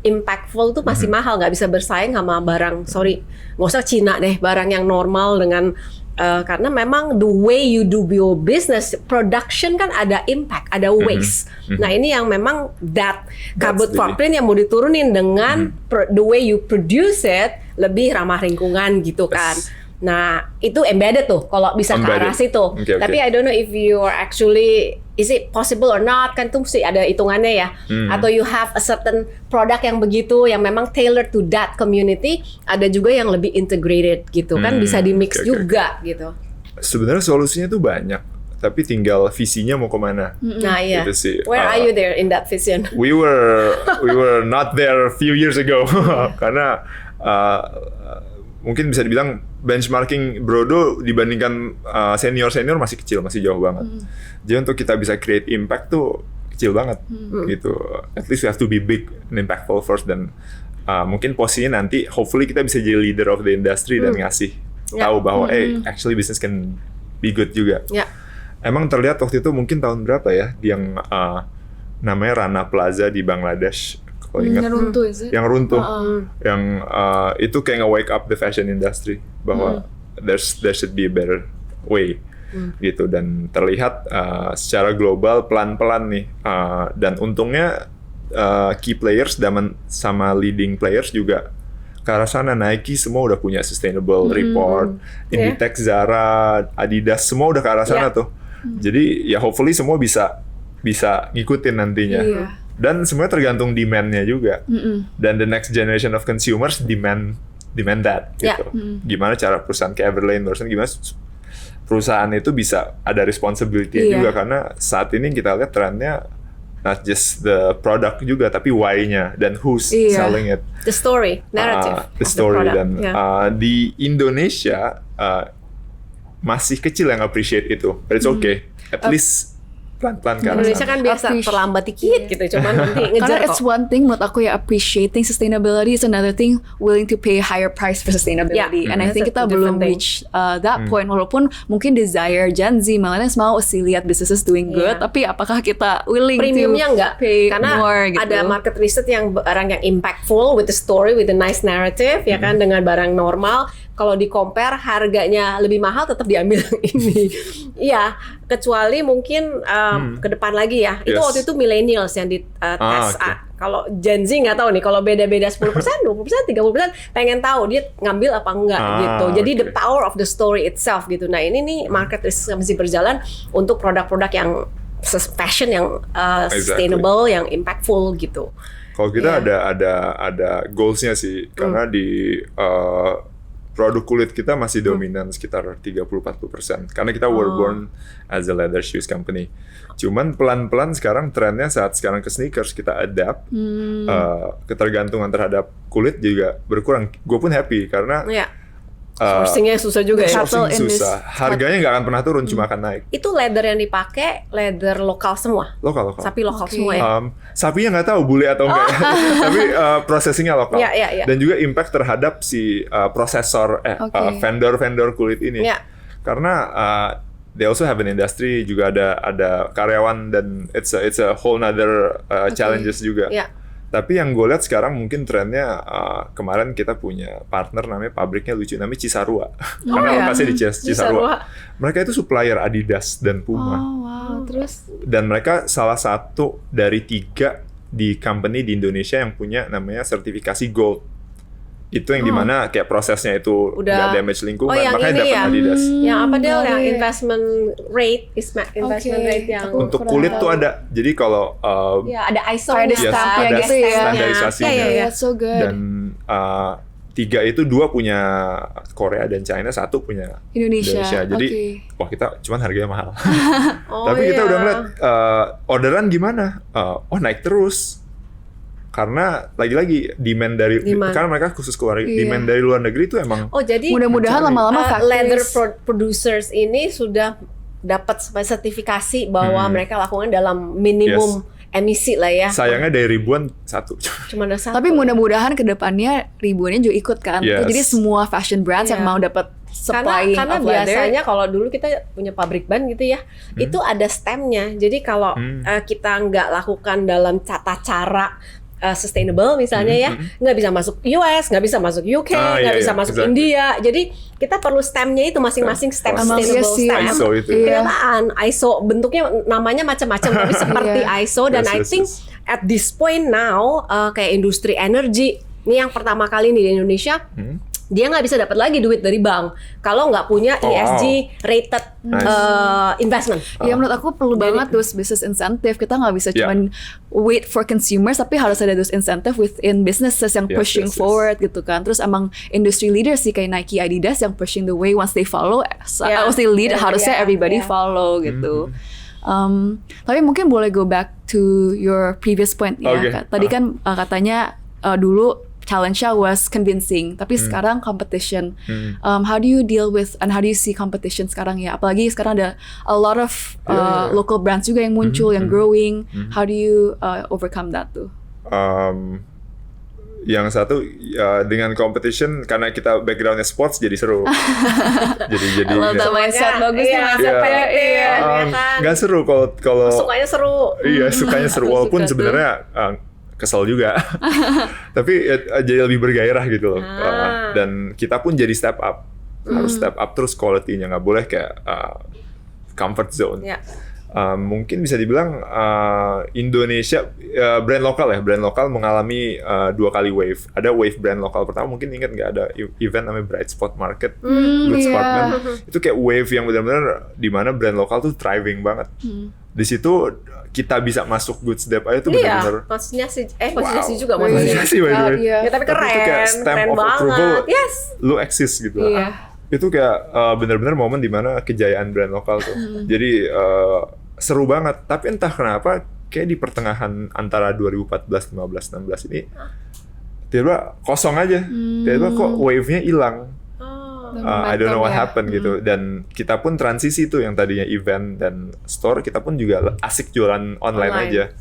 impactful tuh masih mahal, nggak bisa bersaing sama barang nggak usah Cina deh, barang yang normal dengan karena memang the way you do your business production kan ada impact, ada waste. Nah ini yang memang that carbon the- footprint yang mau diturunin dengan the way you produce it lebih ramah lingkungan gitu kan. Nah itu embedded tuh kalau bisa ke arah Embedded. situ. Oke. Tapi I don't know if you are actually is it possible or not, kan tuh mesti ada hitungannya ya. Atau you have a certain product yang begitu yang memang tailored to that community, ada juga yang lebih integrated gitu kan, bisa di mix oke. juga gitu. Sebenarnya solusinya tuh banyak, tapi tinggal visinya mau kemana. Nah iya. Gitu sih. Where are you there in that vision? We were not there a few years ago karena mungkin bisa dibilang benchmarking Brodo dibandingkan senior masih kecil, masih jauh banget. Jadi untuk kita bisa create impact tuh kecil banget gitu. At least we have to be big and impactful first, dan mungkin posisinya nanti hopefully kita bisa jadi leader of the industry dan ngasih tahu bahwa actually business can be good juga. Ya. Emang terlihat waktu itu mungkin tahun berapa ya yang namanya Rana Plaza di Bangladesh, kalau ingat, Yang runtuh is it? yang runtuh, yang itu kayak nge-wake up the fashion industry bahwa there should be a better way gitu, dan terlihat secara global pelan-pelan nih, dan untungnya key players sama leading players juga ke arah sana. Nike semua udah punya sustainable report, Inditex, Zara, Adidas semua udah ke arah sana tuh. Jadi ya hopefully semua bisa ngikutin nantinya. Dan semuanya tergantung demand-nya juga. Dan the next generation of consumers demand that gitu. Gimana cara perusahaan kayak Everlane, gimana perusahaan itu bisa ada responsibility juga, karena saat ini kita lihat trennya not just the product juga, tapi why-nya dan who's selling it. The story, narrative. The story. Dan di Indonesia masih kecil yang appreciate itu. But it's okay. At least pelan-pelan ke arah Indonesia sana. kan biasa terlambat dikit gitu, cuman nanti Karena ngejar it's kok. one thing menurut aku ya, appreciating sustainability is another thing, willing to pay a higher price for sustainability. And I think That's a kita belum different thing. reach that point, walaupun mungkin desire Gen Z millennials mau sih lihat businesses doing good, tapi apakah kita willing Premiumnya to enggak, pay karena more gitu. ada market research yang barang yang impactful with the story, with the nice narrative, ya kan, dengan barang normal. Kalau di compare harganya lebih mahal tetap diambil yang ini. Iya, kecuali mungkin ke depan lagi ya. Itu waktu itu millennials yang di tes. Kalau Gen Z nggak tahu nih, kalau beda-beda 10%, 20%, 30% pengen tahu dia ngambil apa enggak gitu. Jadi the power of the story itself gitu. Nah, ini nih market research yang masih berjalan untuk produk-produk yang fashion yang sustainable, yang impactful gitu. Kalau kita ada goals-nya sih, karena di produk kulit kita masih dominan sekitar 30-40%, karena kita were born as a leather shoes company. Cuman pelan-pelan sekarang trennya saat sekarang ke sneakers kita adapt, ketergantungan terhadap kulit juga berkurang. Gue pun happy karena sourcing-nya susah juga ya. Sourcing susah, harganya nggak akan pernah turun, cuma akan naik. Itu leather yang dipakai leather lokal semua. Lokal. Sapi lokal semua ya. Sapinya nggak tahu bule atau enggak, tapi processingnya lokal. Ya. Dan juga impact terhadap si prosesor, vendor kulit ini. Karena they also have an industry, juga ada karyawan, dan it's a whole nother challenges juga. Tapi yang gue lihat sekarang mungkin trennya, kemarin kita punya partner namanya, pabriknya lucu, namanya Cisarua. Karena lokasinya di Cisarua. Mereka itu supplier Adidas dan Puma. Terus? Dan mereka salah satu dari 3 di company di Indonesia yang punya namanya sertifikasi Gold. Itu yang dimana kayak prosesnya itu nggak damage lingkungan, makanya dapat Adidas. Yang apa dia, yang investment rate yang untuk kulit tuh ada. Jadi kalau ada ISO, ada ada standarisasinya. So good. Dan 3 itu 2 punya Korea dan China, 1 punya Indonesia. Jadi wah, kita cuman harganya mahal. Tapi kita udah ngeliat orderan gimana? Naik terus. Karena lagi-lagi demand dari karena mereka khusus keluar, demand dari luar negeri itu emang. Jadi mudah-mudahan lama-lama leather producers ini sudah dapat sertifikasi bahwa mereka lakukan dalam minimum emisi lah ya. Sayangnya dari ribuan 1. Cuma ada 1. Tapi mudah-mudahan kedepannya ribuannya juga ikut kan. Jadi semua fashion brands yang mau dapat supplying karena of leather. Biasanya kalau dulu kita punya pabrik ban gitu ya, itu ada stemnya. Jadi kalau kita nggak lakukan dalam tata cara sustainable misalnya ya, nggak bisa masuk US, nggak bisa masuk UK, nggak bisa masuk India. Jadi kita perlu stemnya itu masing-masing stem, sustainable stem. ISO itu. Kenyataan ISO bentuknya namanya macam-macam tapi seperti ISO, dan I think at this point now kayak industri energi ini yang pertama kali nih di Indonesia. Dia nggak bisa dapat lagi duit dari bank kalau nggak punya ESG rated investment. Ya menurut aku perlu banget those business incentive. Kita nggak bisa cuman wait for consumers, tapi harus ada those incentive within businesses yang pushing forward gitu kan. Terus emang industry leaders sih kayak Nike, Adidas yang pushing the way. Once they follow, once they lead, harusnya everybody follow gitu. Tapi mungkin boleh go back to your previous point ya. Tadi kan katanya dulu challenge-nya was convincing, tapi sekarang competition. How do you deal with and how do you see competition sekarang ya? Apalagi sekarang ada a lot of local brands juga yang muncul, yang growing. How do you overcome that tuh? Yang satu dengan competition, karena kita backgroundnya sports jadi seru. jadi mindset bagus nggak seru kalau sukanya seru. Iya, sukanya seru walaupun sebenarnya kesel juga. Tapi jadi lebih bergairah gitu loh. Dan kita pun jadi step up. harus step up terus quality-nya, nggak boleh kayak comfort zone. Ya. Mungkin bisa dibilang Indonesia brand lokal mengalami 2 kali wave. Ada wave brand lokal pertama, mungkin ingat nggak ada event namanya Bright Spot Market, Good iya. Sportman. Itu kayak wave yang benar-benar di mana brand lokal tuh thriving banget. Di situ kita bisa masuk Goods Dep aja tuh Iya, benar-benar maksudnya sih juga Wow. maksudnya. Maksudnya sih, by the way. Iya. Ya tapi Tapi itu kayak keren, stamp keren of approval. banget. Yes. Lu eksis gitu. Iya. Itu kayak benar-benar momen dimana kejayaan brand lokal tuh. Jadi seru banget. Tapi entah kenapa kayak di pertengahan antara 2014, 15, 16 ini tiba-tiba kosong aja. Tiba-tiba kok wave-nya hilang. I don't know what happened gitu. Dan kita pun transisi tuh yang tadinya event dan store, kita pun juga asik jualan online aja.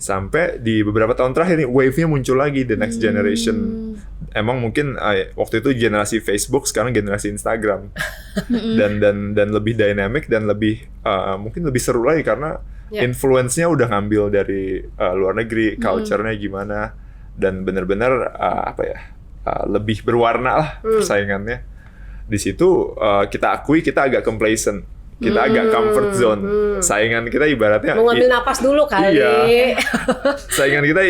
Sampai di beberapa tahun terakhir nih wave-nya muncul lagi, the next generation. Emang mungkin waktu itu generasi Facebook, sekarang generasi Instagram. dan lebih dynamic dan lebih mungkin lebih seru lagi karena influence-nya udah ngambil dari luar negeri, culture-nya gimana, dan benar-benar lebih berwarna lah persaingannya. Di situ kita akui kita agak complacent. Kita agak comfort zone. Saingan kita ibaratnya Mau ngambil napas dulu kali. Iya. Saingan kita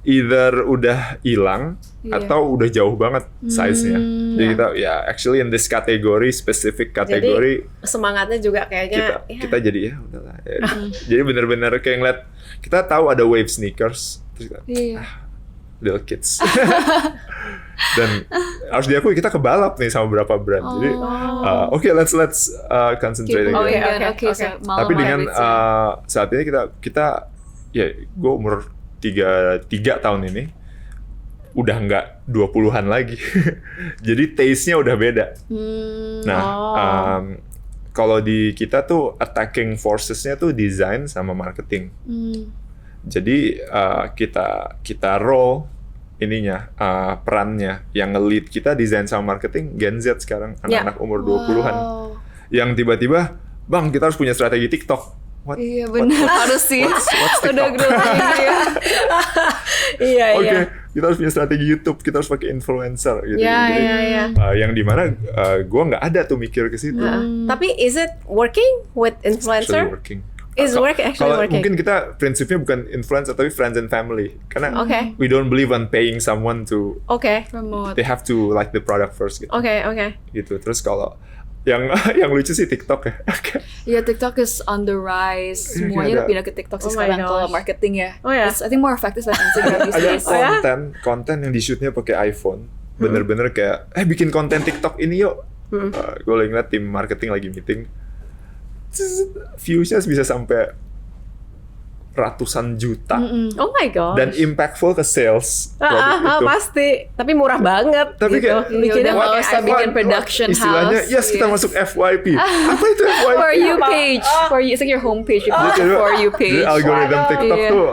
either udah hilang atau udah jauh banget size-nya. Jadi kita actually in this category, specific kategori, Jadi semangatnya juga kayaknya kita jadi ya udahlah. Ya. Jadi benar-benar kayak ngeliat, kita tahu ada wave sneakers, terus kita, little kids. Dan harus diakui kita kebalap nih sama beberapa brand. Jadi oke, let's concentrate again. Oke. Tapi dengan saat ini kita ya gue umur 3 tahun ini udah nggak 20-an lagi. Jadi taste-nya udah beda. Nah, kalau di kita tuh attacking forces-nya tuh design sama marketing. Jadi kita role ininya perannya yang nge-lead kita desain sama marketing Gen Z sekarang, anak-anak umur 20-an. Yang tiba-tiba, "Bang, kita harus punya strategi TikTok." Iya benar, harus sih. Udah growing ya. Iya. Oke, kita harus punya strategi YouTube, kita harus pakai influencer gitu. Iya. Yang dimana gue nggak ada tuh mikir ke situ. Tapi is it working with influencer? Actually working. Actually Kalau working. mungkin kita prinsipnya bukan influencer tapi friends and family, karena Okay. we don't believe on paying someone to, Promote. they have to like the product first gitu. Oke. Gitu. Terus kalau yang lucu sih TikTok ya. Iya, TikTok is on the rise. Semuanya udah pindah ke TikTok sih Oh my sekarang kalau gosh. marketing ya. Oh ya? It's, I think more effective than Instagram these Ada days. konten yang di shootnya pakai iPhone. Bener-bener kayak bikin konten TikTok ini yuk. Gue lagi ngeliat tim marketing lagi meeting. Views-nya bisa sampai ratusan juta. Oh my god. Dan impactful ke sales produk itu. Pasti. Tapi murah banget. Tapi gitu. kayak, Bikinnya udah pakai nggak usah iPhone. bikin production istilahnya, house. yes kita masuk FYP. Apa itu FYP? For you page. For you, it's like your homepage. You put Jadi, for you jadi page. algoritma Waduh. TikTok Iya. tuh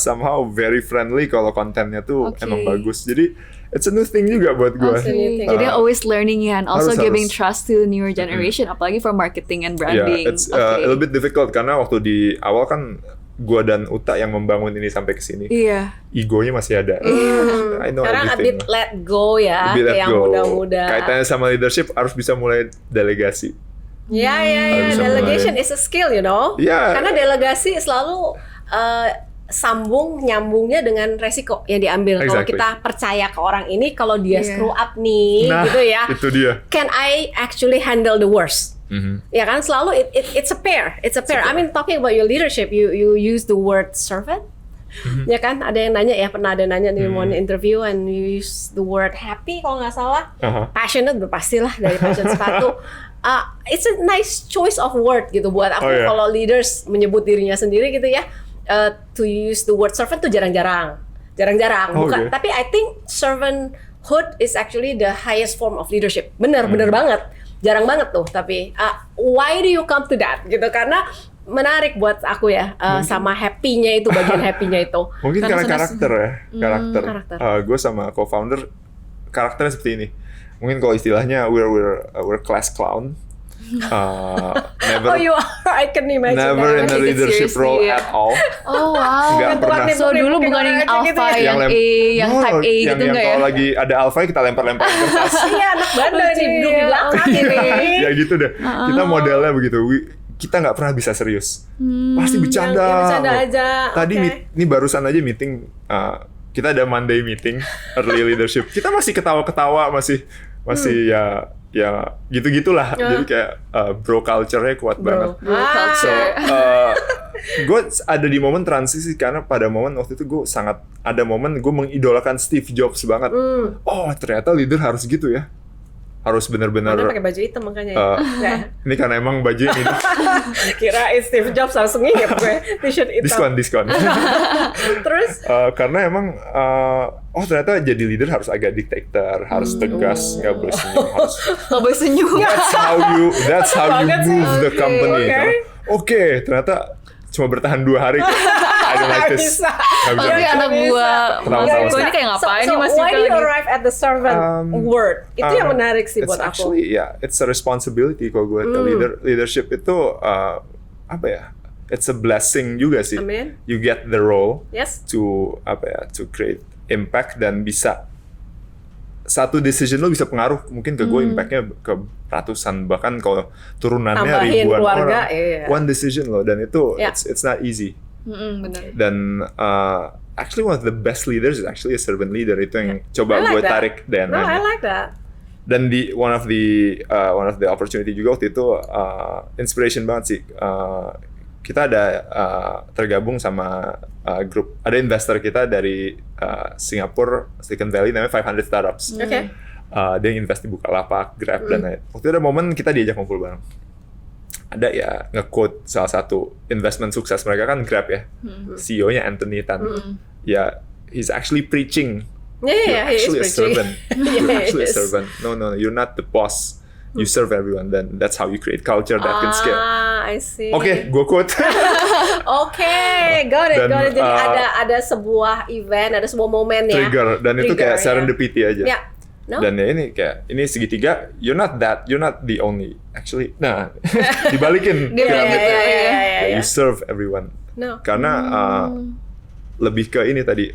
somehow very friendly kalau kontennya tuh Oke. emang bagus. Jadi it's a new thing juga buat gue. Absolutely. Jadi always learning ya, and also Harus. giving trust to the newer generation, apalagi for marketing and branding. It's a little bit difficult karena waktu di awal kan gue dan Uta yang membangun ini sampai ke sini. Iya. Egonya masih ada. I know Sekarang a everything. bit let go ya. A bit let Yang go. muda-muda. Kaitannya sama leadership harus bisa mulai delegasi. Ya. Harus bisa Delegation mulai. is a skill, you know. Iya. Karena delegasi selalu nyambungnya dengan resiko yang diambil. Kalau Exactly. kita percaya ke orang ini, kalau dia Iya. screw up nih, Nah, gitu ya. itu dia. Can I actually handle the worst? Ya kan, selalu it's a pair. It's a pair. I mean, talking about your leadership, you use the word servant. Ya kan, ada yang nanya ya, pernah ada nanya di mau interview and you use the word happy kalau nggak salah. Passionate pastilah dari passion sepatu. It's a nice choice of word gitu buat aku. Oh, yeah. Kalau leaders menyebut dirinya sendiri gitu ya, to use the word servant tuh jarang-jarang. Oh, Bukan. okay. Tapi I think servanthood is actually the highest form of leadership. Bener banget. Jarang banget tuh. Tapi why do you come to that? Gitu, karena menarik buat aku ya, sama happy-nya itu, bagian happy-nya itu. Mungkin karena karakter ya, karakter. Karakter. Gue sama co-founder karakternya seperti ini. Mungkin kalau istilahnya we're class clown. never Oh, you are. I can imagine never in that. a Take it leadership seriously, role ya. at all. Oh wow. Nggak pernah. So dulu bukan yang alpha, yang lem- A, yang No, type A gitu yang nggak ya? kalau lagi ada alpha kita lempar-lempar kertas. Iya, anak bandel nih, duduk di belakang ini. Ya gitu deh. Kita modelnya begitu. Kita nggak pernah bisa serius. Pasti bercanda. Yang bercanda aja. Tadi oke. ini barusan aja meeting. Kita ada Monday meeting early leadership. Kita masih ketawa-ketawa, masih ya gitu-gitulah. Jadi kayak bro culture-nya kuat banget. Bro culture. Gue ada di momen transisi karena pada momen waktu itu gue sangat ada momen gue mengidolakan Steve Jobs banget. Oh ternyata leader harus gitu ya, harus benar-benar. Karena pakai baju hitam makanya. Ya. Ini karena emang baju ini Kirain Steve Jobs langsung nginget gue t-shirt hitam. diskon. Terus Karena emang ternyata jadi leader harus agak diktator, harus tegas, nggak boleh senyum, harus Nggak boleh senyum. that's how you Banget sih. move the company. Oke. Oke, ternyata cuma bertahan 2 hari. I don't like this. Bisa. Nggak bisa. Tapi anak gua Ketawa-tawa. Mas Eko ini kayak ngapain nih Mas So why Yuka do you lagi? arrive at the servant word? Itu yang menarik sih It's buat aku. actually, it's a responsibility kalau gue leadership itu apa ya? It's a blessing juga sih. Amin. You get the role Yes. to to create impact dan bisa satu decision lo bisa pengaruh mungkin ke gue impactnya ke ratusan bahkan kalau turunannya Tambahin ribuan keluarga, orang. iya. One decision lo dan itu Yeah. it's not easy. Benar. Dan actually one of the best leaders is actually a servant leader itu yang I coba like gue that. tarik No, I DNA-nya. like that. Dan di one of the opportunity juga waktu itu inspiration banget sih. Kita ada tergabung sama grup, ada investor kita dari Singapura, Silicon Valley, namanya 500 Startups. Oke. Dia invest di Bukalapak, Grab, dan lain. Waktu itu ada momen kita diajak ngumpul bareng. Ada ya nge-quote salah satu investment sukses mereka kan Grab ya. CEO-nya Anthony Tan. Ya, he's actually preaching. Yeah, he is You're actually a preaching. servant. You're actually a Yes. servant. No, you're not the boss. You serve everyone. Then that's how you create culture that can scale. I see. Oke, gue quote. Oke, got it. Dan, Jadi ada sebuah event, ada sebuah momen ya. Trigger. Dan itu Trigger, kayak serendipity aja. Ya. No? Dan ya ini kayak ini segitiga. You're not the only. Actually, nah dibalikin. Dia piramidnya. ya. You serve everyone. No. Karena lebih ke ini tadi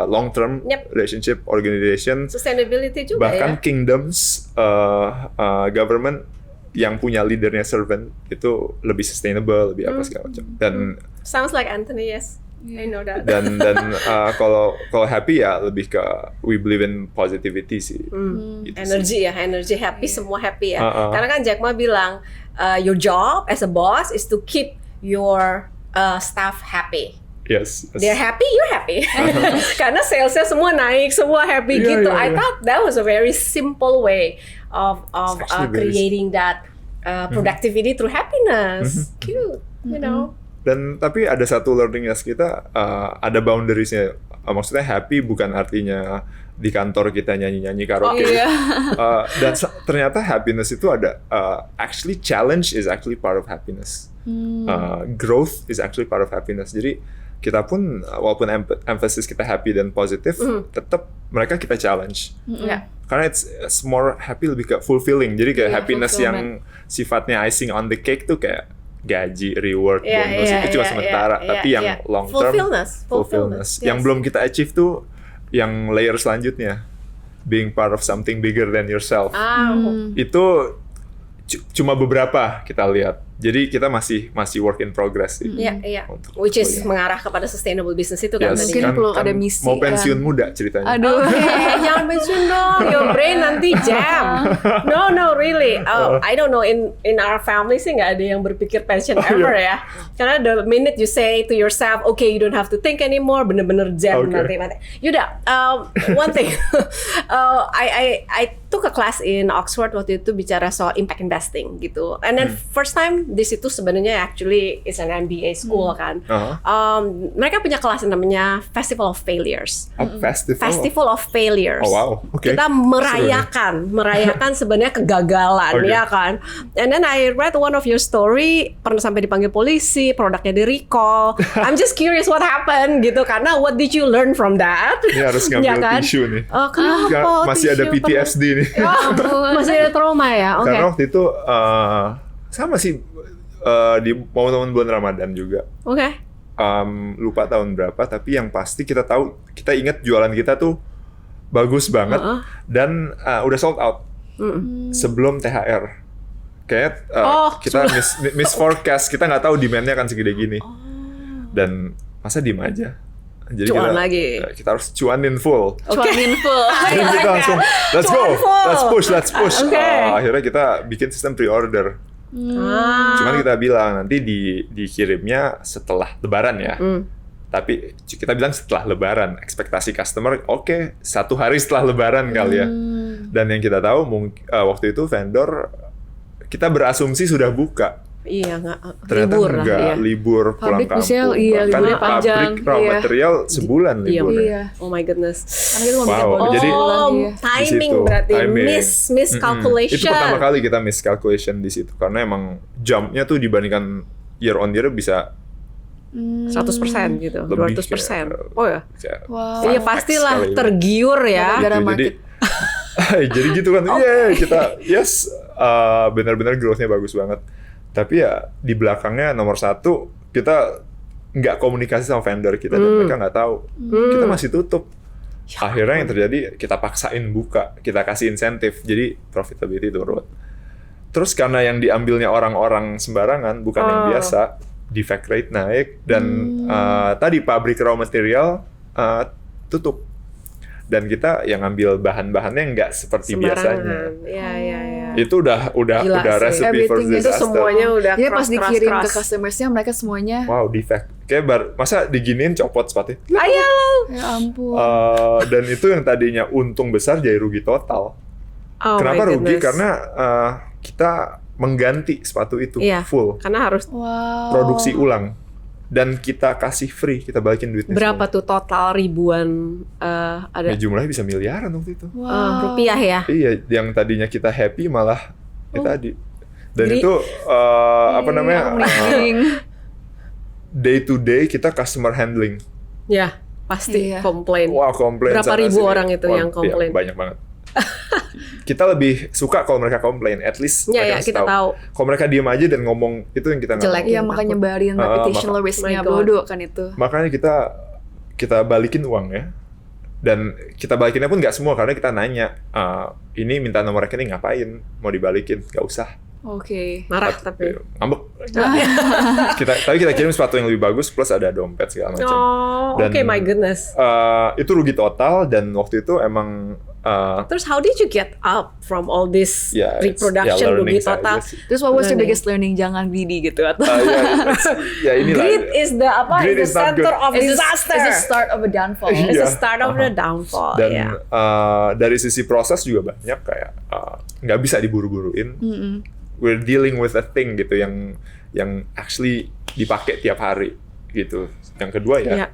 long term Yep. relationship, organization, Sustainability juga bahkan ya. kingdoms government yang punya leadernya servant itu lebih sustainable, lebih apa segala macam. Dan Sounds like Anthony, yes. I know that. dan kalau happy ya lebih ke we believe in positivity sih. Gitu Energy ya, energy happy, semua happy ya. Uh-uh. Karena kan Jack Ma bilang, your job as a boss is to keep your staff happy. Yes. They're happy, you're happy. Karena salesnya semua naik, semua happy Iya, gitu. iya, I iya. thought that was a very simple way of It's actually very creating that productivity through happiness. Cute, you know. Dan tapi ada satu learningness kita ada boundariesnya. Maksudnya happy bukan artinya di kantor kita nyanyi-nyanyi karaoke. Iya. Dan ternyata happiness itu ada actually challenge is actually part of happiness. Growth is actually part of happiness. Jadi kita pun walaupun emphasis kita happy dan positif, tetap mereka kita challenge. Ya. Karena it's more happy, lebih ke fulfilling. Jadi kayak Iya, happiness yang sifatnya icing on the cake tuh kayak gaji, reward, Iya, bonus iya, itu cuma iya, sementara. iya, Tapi iya, yang iya. long term, Fulfillness, Yang yes. belum kita achieve tuh yang layer selanjutnya, being part of something bigger than yourself. Itu cuma beberapa kita lihat. Jadi kita masih work in progress sih. Iya. Untuk Which is kuliah. mengarah kepada sustainable business itu kan Yes, tadi. Mungkin perlu ada misi, mau pensiun kan. muda ceritanya. Aduh. Jangan pensiun dong, your brain nanti jam. No, really. I don't know, in our family sih nggak ada yang berpikir pension ever ya. Karena the minute you say to yourself, okay, you don't have to think anymore, bener-bener jam Okay. nanti. Yuda, one thing, I took a class in Oxford waktu itu bicara soal impact investing gitu. And then first time di situ sebenarnya actually it's an MBA school kan. Mereka punya kelas yang namanya Festival of Failures. Festival of Failures. Oh, wow. Okay. Kita merayakan sebenarnya kegagalan, Okay. ya kan. And then I read one of your story, pernah sampai dipanggil polisi, produknya di recall. I'm just curious what happened gitu, karena what did you learn from that? Ini harus ngambil Ya kan? tisu nih. Kenapa? Masih ada Tisu PTSD nih. masih ada trauma ya. Oke. Karena waktu itu sama sih di momen-momen bulan Ramadan juga. Oke. Lupa tahun berapa, tapi yang pasti kita tahu, kita ingat jualan kita tuh bagus banget dan udah sold out sebelum THR. Kayak kita miss forecast, kita nggak tahu demand-nya akan segede gini. Dan masa diem aja. Jadi Cuan lagi. Kita harus cuanin full. Cuanin full. Jadi kita langsung let's go, Cuan full. let's push. Okay. Akhirnya kita bikin sistem pre-order. Cuman kita bilang nanti dikirimnya setelah Lebaran ya. Tapi kita bilang setelah Lebaran, ekspektasi customer oke, 1 hari setelah Lebaran kali ya. Dan yang kita tahu waktu itu vendor kita berasumsi sudah buka. Iya, Ternyata libur lah. enggak, Iya. libur pulang Pabrik kampung. misalnya, Bahkan liburnya panjang, pabrik raw iya. material sebulan Iya, liburnya. Iya. Oh my goodness. Karena kita mau bikin Wow, bonus jadi- bulan, iya. Timing Di situ, berarti timing. miscalculation. Itu pertama kali kita miscalculation di situ karena emang jump-nya tuh dibandingkan year on year bisa 100% gitu, lebih 200%. kayak- Oh ya. kayak Wow. Iya 5x pastilah kali. tergiur ya. Gara-gara Gitu, market. jadi gitu kan, kita benar-benar growth-nya bagus banget. Tapi ya di belakangnya nomor 1 kita nggak komunikasi sama vendor kita dan mereka nggak tahu. Kita masih tutup. Akhirnya yang terjadi kita paksain buka, kita kasih insentif, jadi profitability turun. Terus karena yang diambilnya orang-orang sembarangan, bukan yang biasa, defect rate naik dan tadi pabrik raw material tutup. Dan kita yang ngambil bahan-bahannya nggak seperti biasanya. Iya. Itu udah Gila sih. recipe for Everything Itu disaster. semuanya udah Jadi pas keras. dikirim ke customersnya mereka semuanya Wow, defect. Kayak masa diginiin copot sepatunya. Ayo. ya ampun. Dan itu yang tadinya untung besar jadi rugi total. Oh Kenapa my rugi? goodness. Karena kita mengganti sepatu itu Iya. full. Karena harus Wow. Produksi ulang. Dan kita kasih free, kita balikin duitnya berapa semua. tuh total ribuan ada Ya, jumlahnya bisa miliaran waktu itu. Wow. rupiah ya? Iya, yang tadinya kita happy malah tadi. Dan Jadi- itu apa namanya? Merinding. Day to day kita customer handling. Ya, pasti Iya. komplain. Wah, komplain Berapa sana ribu sini. orang itu Wah, yang iya, komplain? banyak banget. Kita lebih suka kalau mereka komplain, at least Ya, mereka ya, harus kita tahu. Kalau mereka diem aja dan ngomong, itu yang kita nggak Jelek. mau. Iya makanya nyebarin reputational risk-nya My God. bodoh kan itu. Makanya kita balikin uangnya. Dan kita balikinnya pun nggak semua, karena kita nanya, ini minta nomor rekening ngapain? Mau dibalikin? Nggak usah. Oke. Marah tapi. Ngambek. Tapi kita kirim sepatu yang lebih bagus, plus ada dompet segala macam. Oh, Dan- oke, my goodness. Itu rugi total, dan waktu itu emang Terus how did you get up from all this ya, reproduction rugi learning total? saja sih. Terus what was your Learning. biggest learning? Jangan greedy gitu atau? Ya inilah. Greed is the Greed is the is not center good. of disaster. It's the start of a downfall. Iya. It's the start of the downfall. Dan ya. dari sisi proses juga banyak kayak nggak bisa diburu-buruin. We're dealing with a thing gitu yang actually dipakai tiap hari gitu. Yang kedua ya, Ya.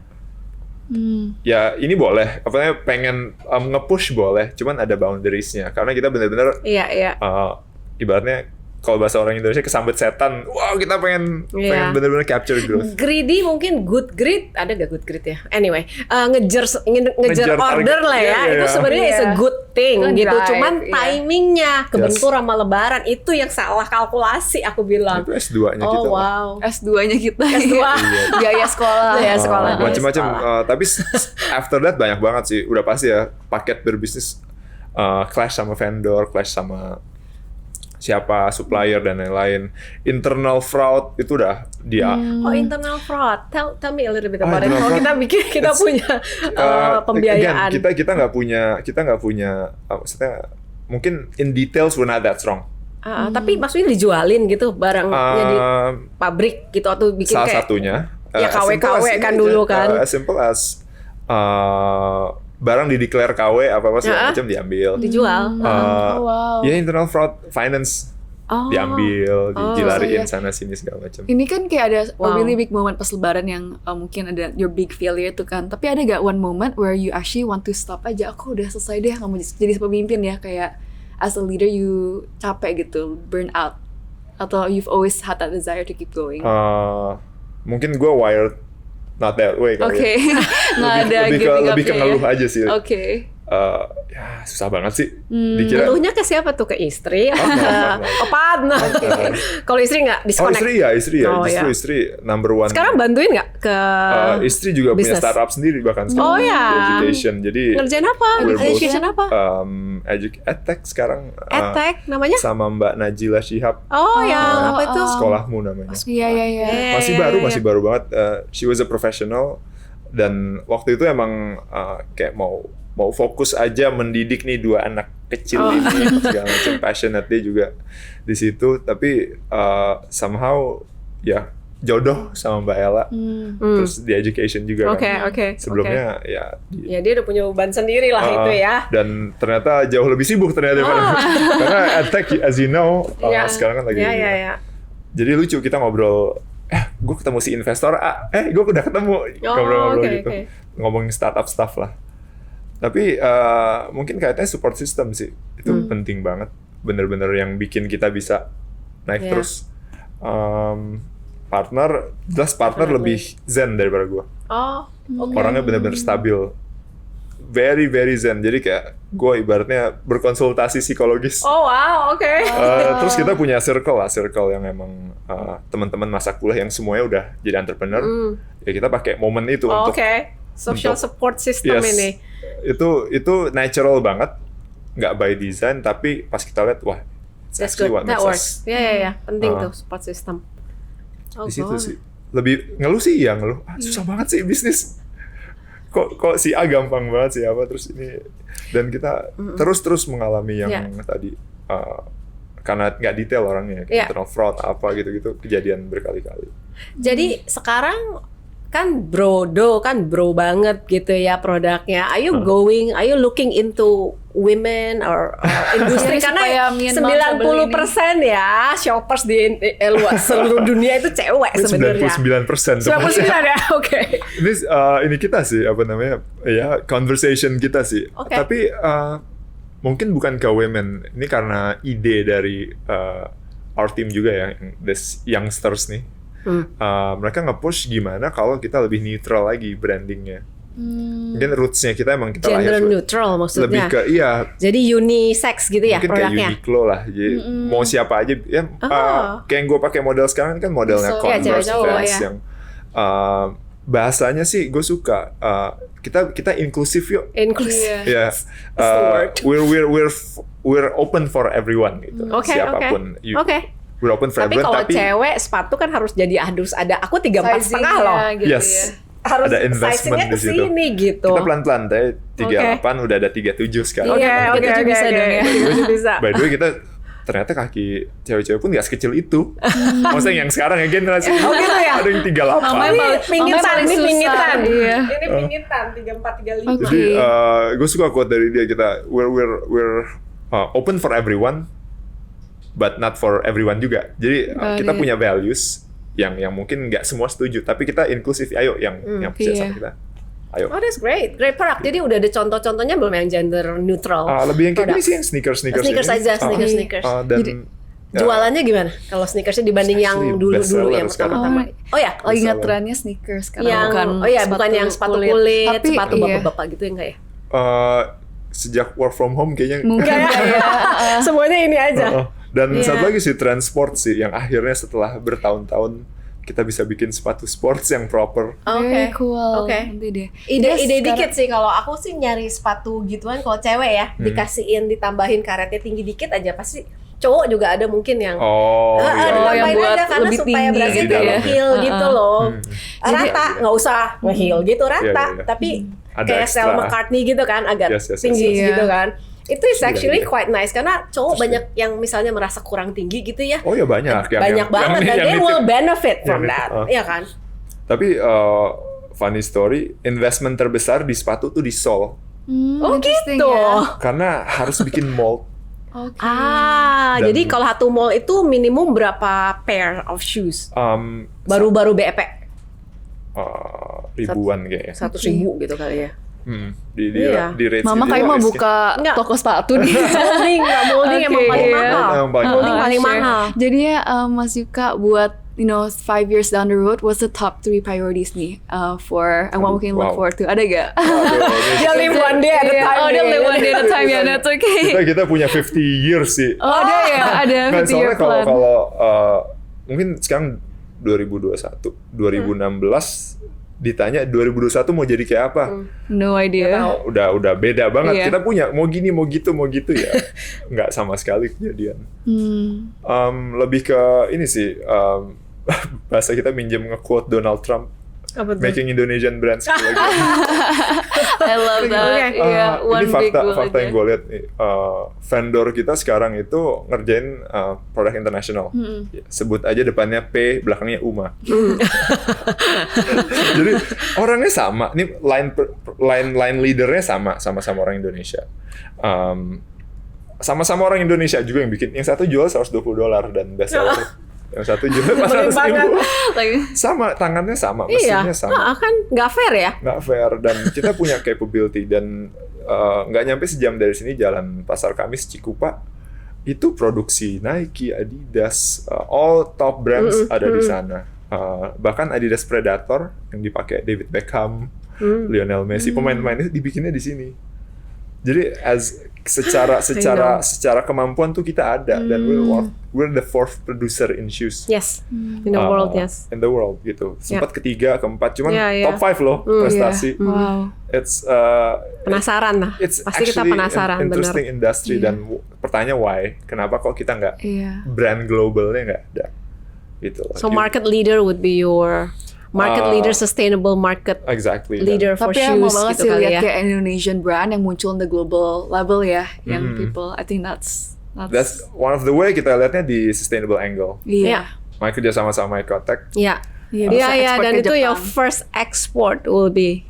ya ini boleh. Apa namanya, pengen nge-push boleh, cuman ada boundariesnya. Karena kita benar-benar Iya. ibaratnya kalau bahasa orang Indonesia kesambet setan. Wow, kita pengen Iya. benar-benar capture growth. Greedy mungkin good greed, ada gak good greed ya? Anyway, ngejar Ngejar order target. lah ya. Iya, Itu iya. sebenarnya is a Iya. good thing Itu gitu. drive, Cuman iya. timingnya kebentur sama lebaran itu yang salah kalkulasi aku bilang. Itu S2-nya kita. Oh wow. S2-nya kita. S2. Biaya sekolah. Biaya sekolah. Macam-macam. Tapi after that banyak banget sih. Udah pasti ya, paket berbisnis clash sama vendor, clash sama siapa supplier dan lain-lain. Internal fraud itu udah dia. Oh, internal fraud. Tell me a little bit Oh, about it. internal Kalau fraud. kita punya pembiayaan. Again, kita nggak punya maksudnya mungkin in details we're not that strong. Tapi maksudnya dijualin gitu barangnya di pabrik gitu atau bikin Salah kayak satunya ya as simple KW as ini kan aja, dulu kan. as simple as barang dideklar KW apa segala macam diambil. dijual. Wow. Ya internal fraud finance diambil, dilariin so sana sini segala macam. Ini kan kayak ada a Wow. really big moment pas lebaran yang mungkin ada your big failure itu kan. Tapi ada gak one moment where you actually want to stop aja, aku udah selesai deh, nggak mau jadi pemimpin ya, kayak as a leader you capek gitu, burn out, atau you've always had that desire to keep going? Mungkin gue wired not that way kali Oke, ya. nggak ada lebih giving ke up-nya ngeluh ya. aja sih. Oke. Ya susah banget sih. Dikira Ngeluhnya ke siapa tuh? Ke istri? partner. Partner. Kalau istri nggak Oh disconnect? istri ya. Oh, Justru ya. istri number one. Sekarang bantuin nggak ke Istri juga punya bisnis? startup sendiri bahkan sekarang. Oh, ya. Education. Jadi Ngerjain apa? we're both, Education apa? EdTech sekarang. EdTech namanya? Sama Mbak Najila Shihab. Oh, yang apa itu? Sekolahmu namanya. Iya. Masih baru banget. She was a professional dan waktu itu emang kayak mau fokus aja mendidik nih 2 anak kecil ini segala macam, passionate dia juga di situ, tapi somehow ya jodoh sama Mbak Ella, terus di education juga kan. Oke. Sebelumnya ya Ya dia udah punya beban sendiri lah itu ya. dan ternyata jauh lebih sibuk ternyata karena EdTech as you know sekarang kan lagi. Ya. Jadi lucu kita ngobrol, gue ketemu si investor A, gue udah ketemu, ngobrol-ngobrol gitu, ngomongin startup stuff lah. Tapi mungkin kayaknya support system sih, itu penting banget, bener-bener yang bikin kita bisa naik terus. Partner lebih zen daripada gue. Oh, oke. Orangnya bener-bener stabil, very very zen. Jadi kayak gue ibaratnya berkonsultasi psikologis. Oh wow, oke. Terus kita punya circle yang emang teman-teman masa kuliah yang semuanya udah jadi entrepreneur. Ya kita pakai momen itu untuk social support system ini. Itu natural banget, nggak by design, tapi pas kita lihat wah, That's good. That works. Ya, penting tuh support system. Di situ sih lebih ngeluh sih ya susah banget sih bisnis. Kok si A gampang banget sih apa terus ini, dan kita terus mengalami yang tadi karena nggak detail orangnya, internal fraud apa gitu kejadian berkali-kali. Jadi sekarang kan bro banget gitu ya produknya. Are you looking into women or industri karena 90% ya shoppers di luar seluruh dunia itu cewek sebenarnya. 99%. 99 ya, oke. Ini kita sih apa namanya ya conversation kita sih. Tapi mungkin bukan ke women. Ini karena ide dari our team juga ya, this youngsters nih. Mereka nge-push gimana kalau kita lebih neutral lagi brandingnya. Mungkin roots-nya kita emang kita gender neutral maksudnya. Lebih ke jadi unisex gitu ya mungkin produknya. Kayak Uniqlo lah. Jadi mau siapa aja ya kayak yang gue pakai model sekarang kan modelnya Converse, Vans yang bahasanya sih gue suka. Kita inklusif yuk. Inklusif. Ya. We're open for everyone gitu. Siapapun. We're open for tapi everyone. Kalau cewek sepatu kan harus ada. Aku 34,5 loh. Gitu yes. Harus ada investment di situ. Kesini, gitu. Kita pelan-pelan, tapi 38 udah ada 37 sekarang. Oke, bisa dong ya. Bisa. By the way kita ternyata kaki cewek-cewek pun gak sekecil itu. Maksudnya yang sekarang ya generasi gitu ya? ada yang 38. Ini pingitan. Iya. Ini pingitan 34, 35. Jadi gue suka quote dari dia, kita we're open for everyone but not for everyone juga. Jadi kita punya values yang mungkin nggak semua setuju, tapi kita inklusif. Ayo yang percaya sama kita. Ayo. Oh, that's great product. Jadi udah ada contoh-contohnya belum yang gender neutral? Lebih yang kayak gini sih, yang sneakers aja, sneakers. Dan jualannya gimana? Kalau sneakersnya dibanding yang dulu-dulu yang pertama-tama. Oh ya, lagi ngetrennya sneakers sekarang. Yang bukan yang sepatu kulit, tapi, sepatu bapak-bapak gitu ya enggak ya? Sejak work from home kayaknya mungkin semuanya ini aja. Dan satu lagi sih transport sih, yang akhirnya setelah bertahun-tahun kita bisa bikin sepatu sports yang proper. Oke, cool. Oke. Nanti deh. Ide dikit sih kalau aku sih nyari sepatu gituan kalau cewek ya, dikasihin ditambahin karetnya tinggi dikit aja pasti. Cowok juga ada mungkin yang yang buat aja, lebih supaya tinggi berasnya gitu ya. heel gitu loh. Rata, nggak usah heel gitu rata, tapi ada kayak extra. Stella McCartney gitu kan, agak tinggi gitu kan. Itu is actually quite nice karena cowok banyak yang misalnya merasa kurang tinggi gitu ya. Oh ya banyak. Banyak banget dan they will benefit from that, ya kan? Tapi funny story, investment terbesar di sepatu tuh di sole. Oh gitu. Ya. Karena harus bikin mold. Jadi kalau satu mall itu minimum berapa pair of shoes? Baru-baru BEP? Ribuan kayaknya. 100.000 gitu kali ya. Di rate Mama kayak mau buka toko sepatu nih. Molding emang paling mahal. Molding paling mahal. Jadinya Mas Yuka buat 5 years down the road, what's the top 3 priorities nih for and what we can look Wow. forward to? Ada gak? Dia live one day at a time. Oh, dia nih. live one day at a time ya, that's okay. Kita punya 50 years sih. Oh, ada ya, ada Nah, 50 year soalnya plan. kalau mungkin sekarang 2021, 2016 ditanya 2021 mau jadi kayak apa? No idea. Udah beda banget. Iya. Kita punya mau gini, mau gitu ya. Nggak sama sekali kejadian. Lebih ke ini sih, bahasa kita minjem nge-quote Donald Trump. Apa tuh? Making Indonesian brands lagi. I love that. Okay. Iya, Ini one big goal fakta yang aja. gue lihat nih. Vendor kita sekarang itu ngerjain produk internasional. Ya, sebut aja depannya P, belakangnya UMA. Jadi orangnya sama. Nih line leadernya sama-sama orang Indonesia. Sama-sama orang Indonesia juga yang bikin. Yang satu jual $120 dan best seller. Yang satu jual $400.000. Sama, tangannya sama, Iya, mesinnya sama. kan nggak fair ya? Nggak fair, dan kita punya capability, dan nggak nyampe sejam dari sini jalan Pasar Kamis Cikupa itu produksi Nike, Adidas, all top brands ada di sana. Bahkan Adidas Predator yang dipakai David Beckham, Lionel Messi, pemain-pemain itu dibikinnya di sini. Jadi secara kemampuan tuh kita ada, dan we're the fourth producer in shoes. Yes, in the world, yes. In the world gitu. Sempat ketiga, keempat, cuman Yeah. top 5 loh prestasi. Wow. It's Penasaran lah. it's Pasti kita actually penasaran, an interesting bener. industry, dan pertanyaan why? Kenapa kok kita nggak Iya. brand globalnya nggak ada? Gitu. So market leader would be your market leader, sustainable market Exactly. leader for Tapi aku mau shoes banget gitu sih kali lihat ya. kayak Indonesian brand yang muncul on the global level ya, yang people. I think that's That's one of the way kita lihatnya di sustainable angle. iya. Iya. Mereka kerja sama-sama Ecotech. Iya. Iya, Iya, bisa iya, ekspor dan ke itu your Jepang. first export will be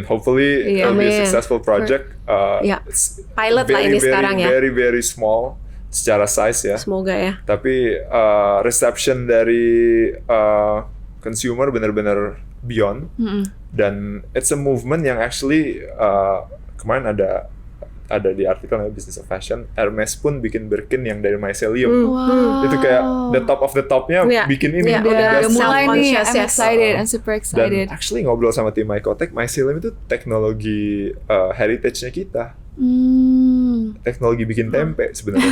Hopefully Iya. it'll be a Amin. successful project. Iya. It's Pilot lah ini sekarang ya. Very small secara size ya. semoga ya. Tapi reception dari consumer benar-benar beyond, dan it's a movement yang actually kemarin ada di artikel Business of Fashion, Hermes pun bikin Birkin yang dari mycelium. Wow. Itu kayak the top of the topnya Iya. bikin ini. Iya, Udah Udah mulai nih, self-conscious, I'm yes. excited, I'm super Dan excited. actually ngobrol sama tim Mycotech, mycelium itu teknologi heritage-nya kita. Teknologi bikin tempe sebenarnya.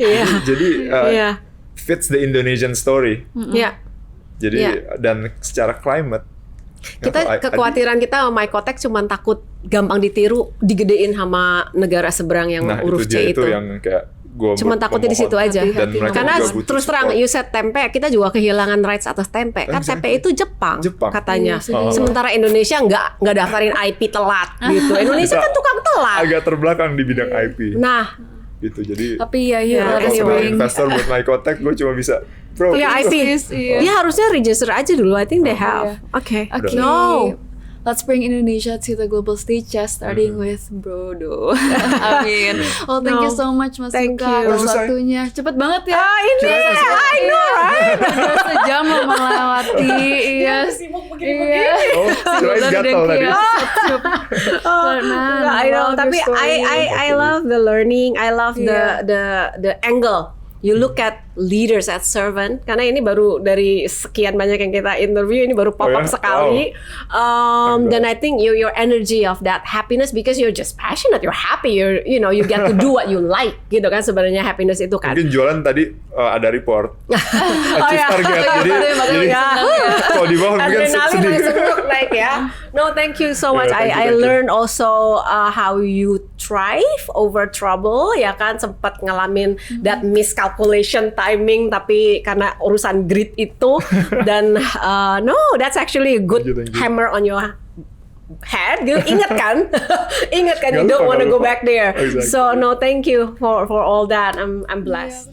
Iya. Jadi Iya. fits the Indonesian story. Iya. Jadi Iya. dan secara climate Kita kekhawatiran kita sama Mycotech cuma takut gampang ditiru, digedein sama negara seberang yang nah huruf itu dia C itu yang kayak gue Cuma takutnya di situ aja. Dan mereka Karena juga butuh terus terang, support. you said tempe, kita juga kehilangan rights atas tempe. Kan Exactly. tempe itu Jepang katanya. Iya, sedih. Sementara Indonesia nggak daftarin IP telat gitu. Indonesia Kita kan tukang telat. agak terbelakang di bidang IP Nah, gitu. Jadi Tapi ya, Iya, let us kalau anyway. bring. investor buat Mycotech, gue cuma bisa bro. punya IP. Iya. Dia harusnya register aja dulu. I think they have. Iya. Oke. Okay. No. Let's bring Indonesia to the global stage, ya, starting with Brodo. Amin. Well, thank you No. so much, Mas Thank Luka, you. atas Udah selesai? waktunya. Cepet banget ya. Ini, I know, right? Udah sejam mau melewati. Iya. Iya. Oh, kirain gatel tadi. Enggak, I know. Tapi I love the learning. I love the angle. You look at leaders at Servant, karena ini baru dari sekian banyak yang kita interview, ini baru pop up ya? sekali. Dan I think your energy of that happiness, because you're just passionate, you're happy, you get to do what you like, gitu kan sebenarnya happiness itu kan. Mungkin jualan tadi ada report achieve iya. target. Jadi kalau di bawah mungkin Adrenalin sedih. langsung naik ya. No, thank you so much. Yeah, I thank you. learned also how you thrive over trouble, ya kan, sempat ngalamin that miscalculation timing, tapi karena urusan grit itu dan no, that's actually a good Thank you. hammer on your head. Gitu. Ingat kan? Ingat kan, you Nggak don't lupa, want to nggak go lupa. back there. Exactly. So no, thank you for all that. I'm blessed.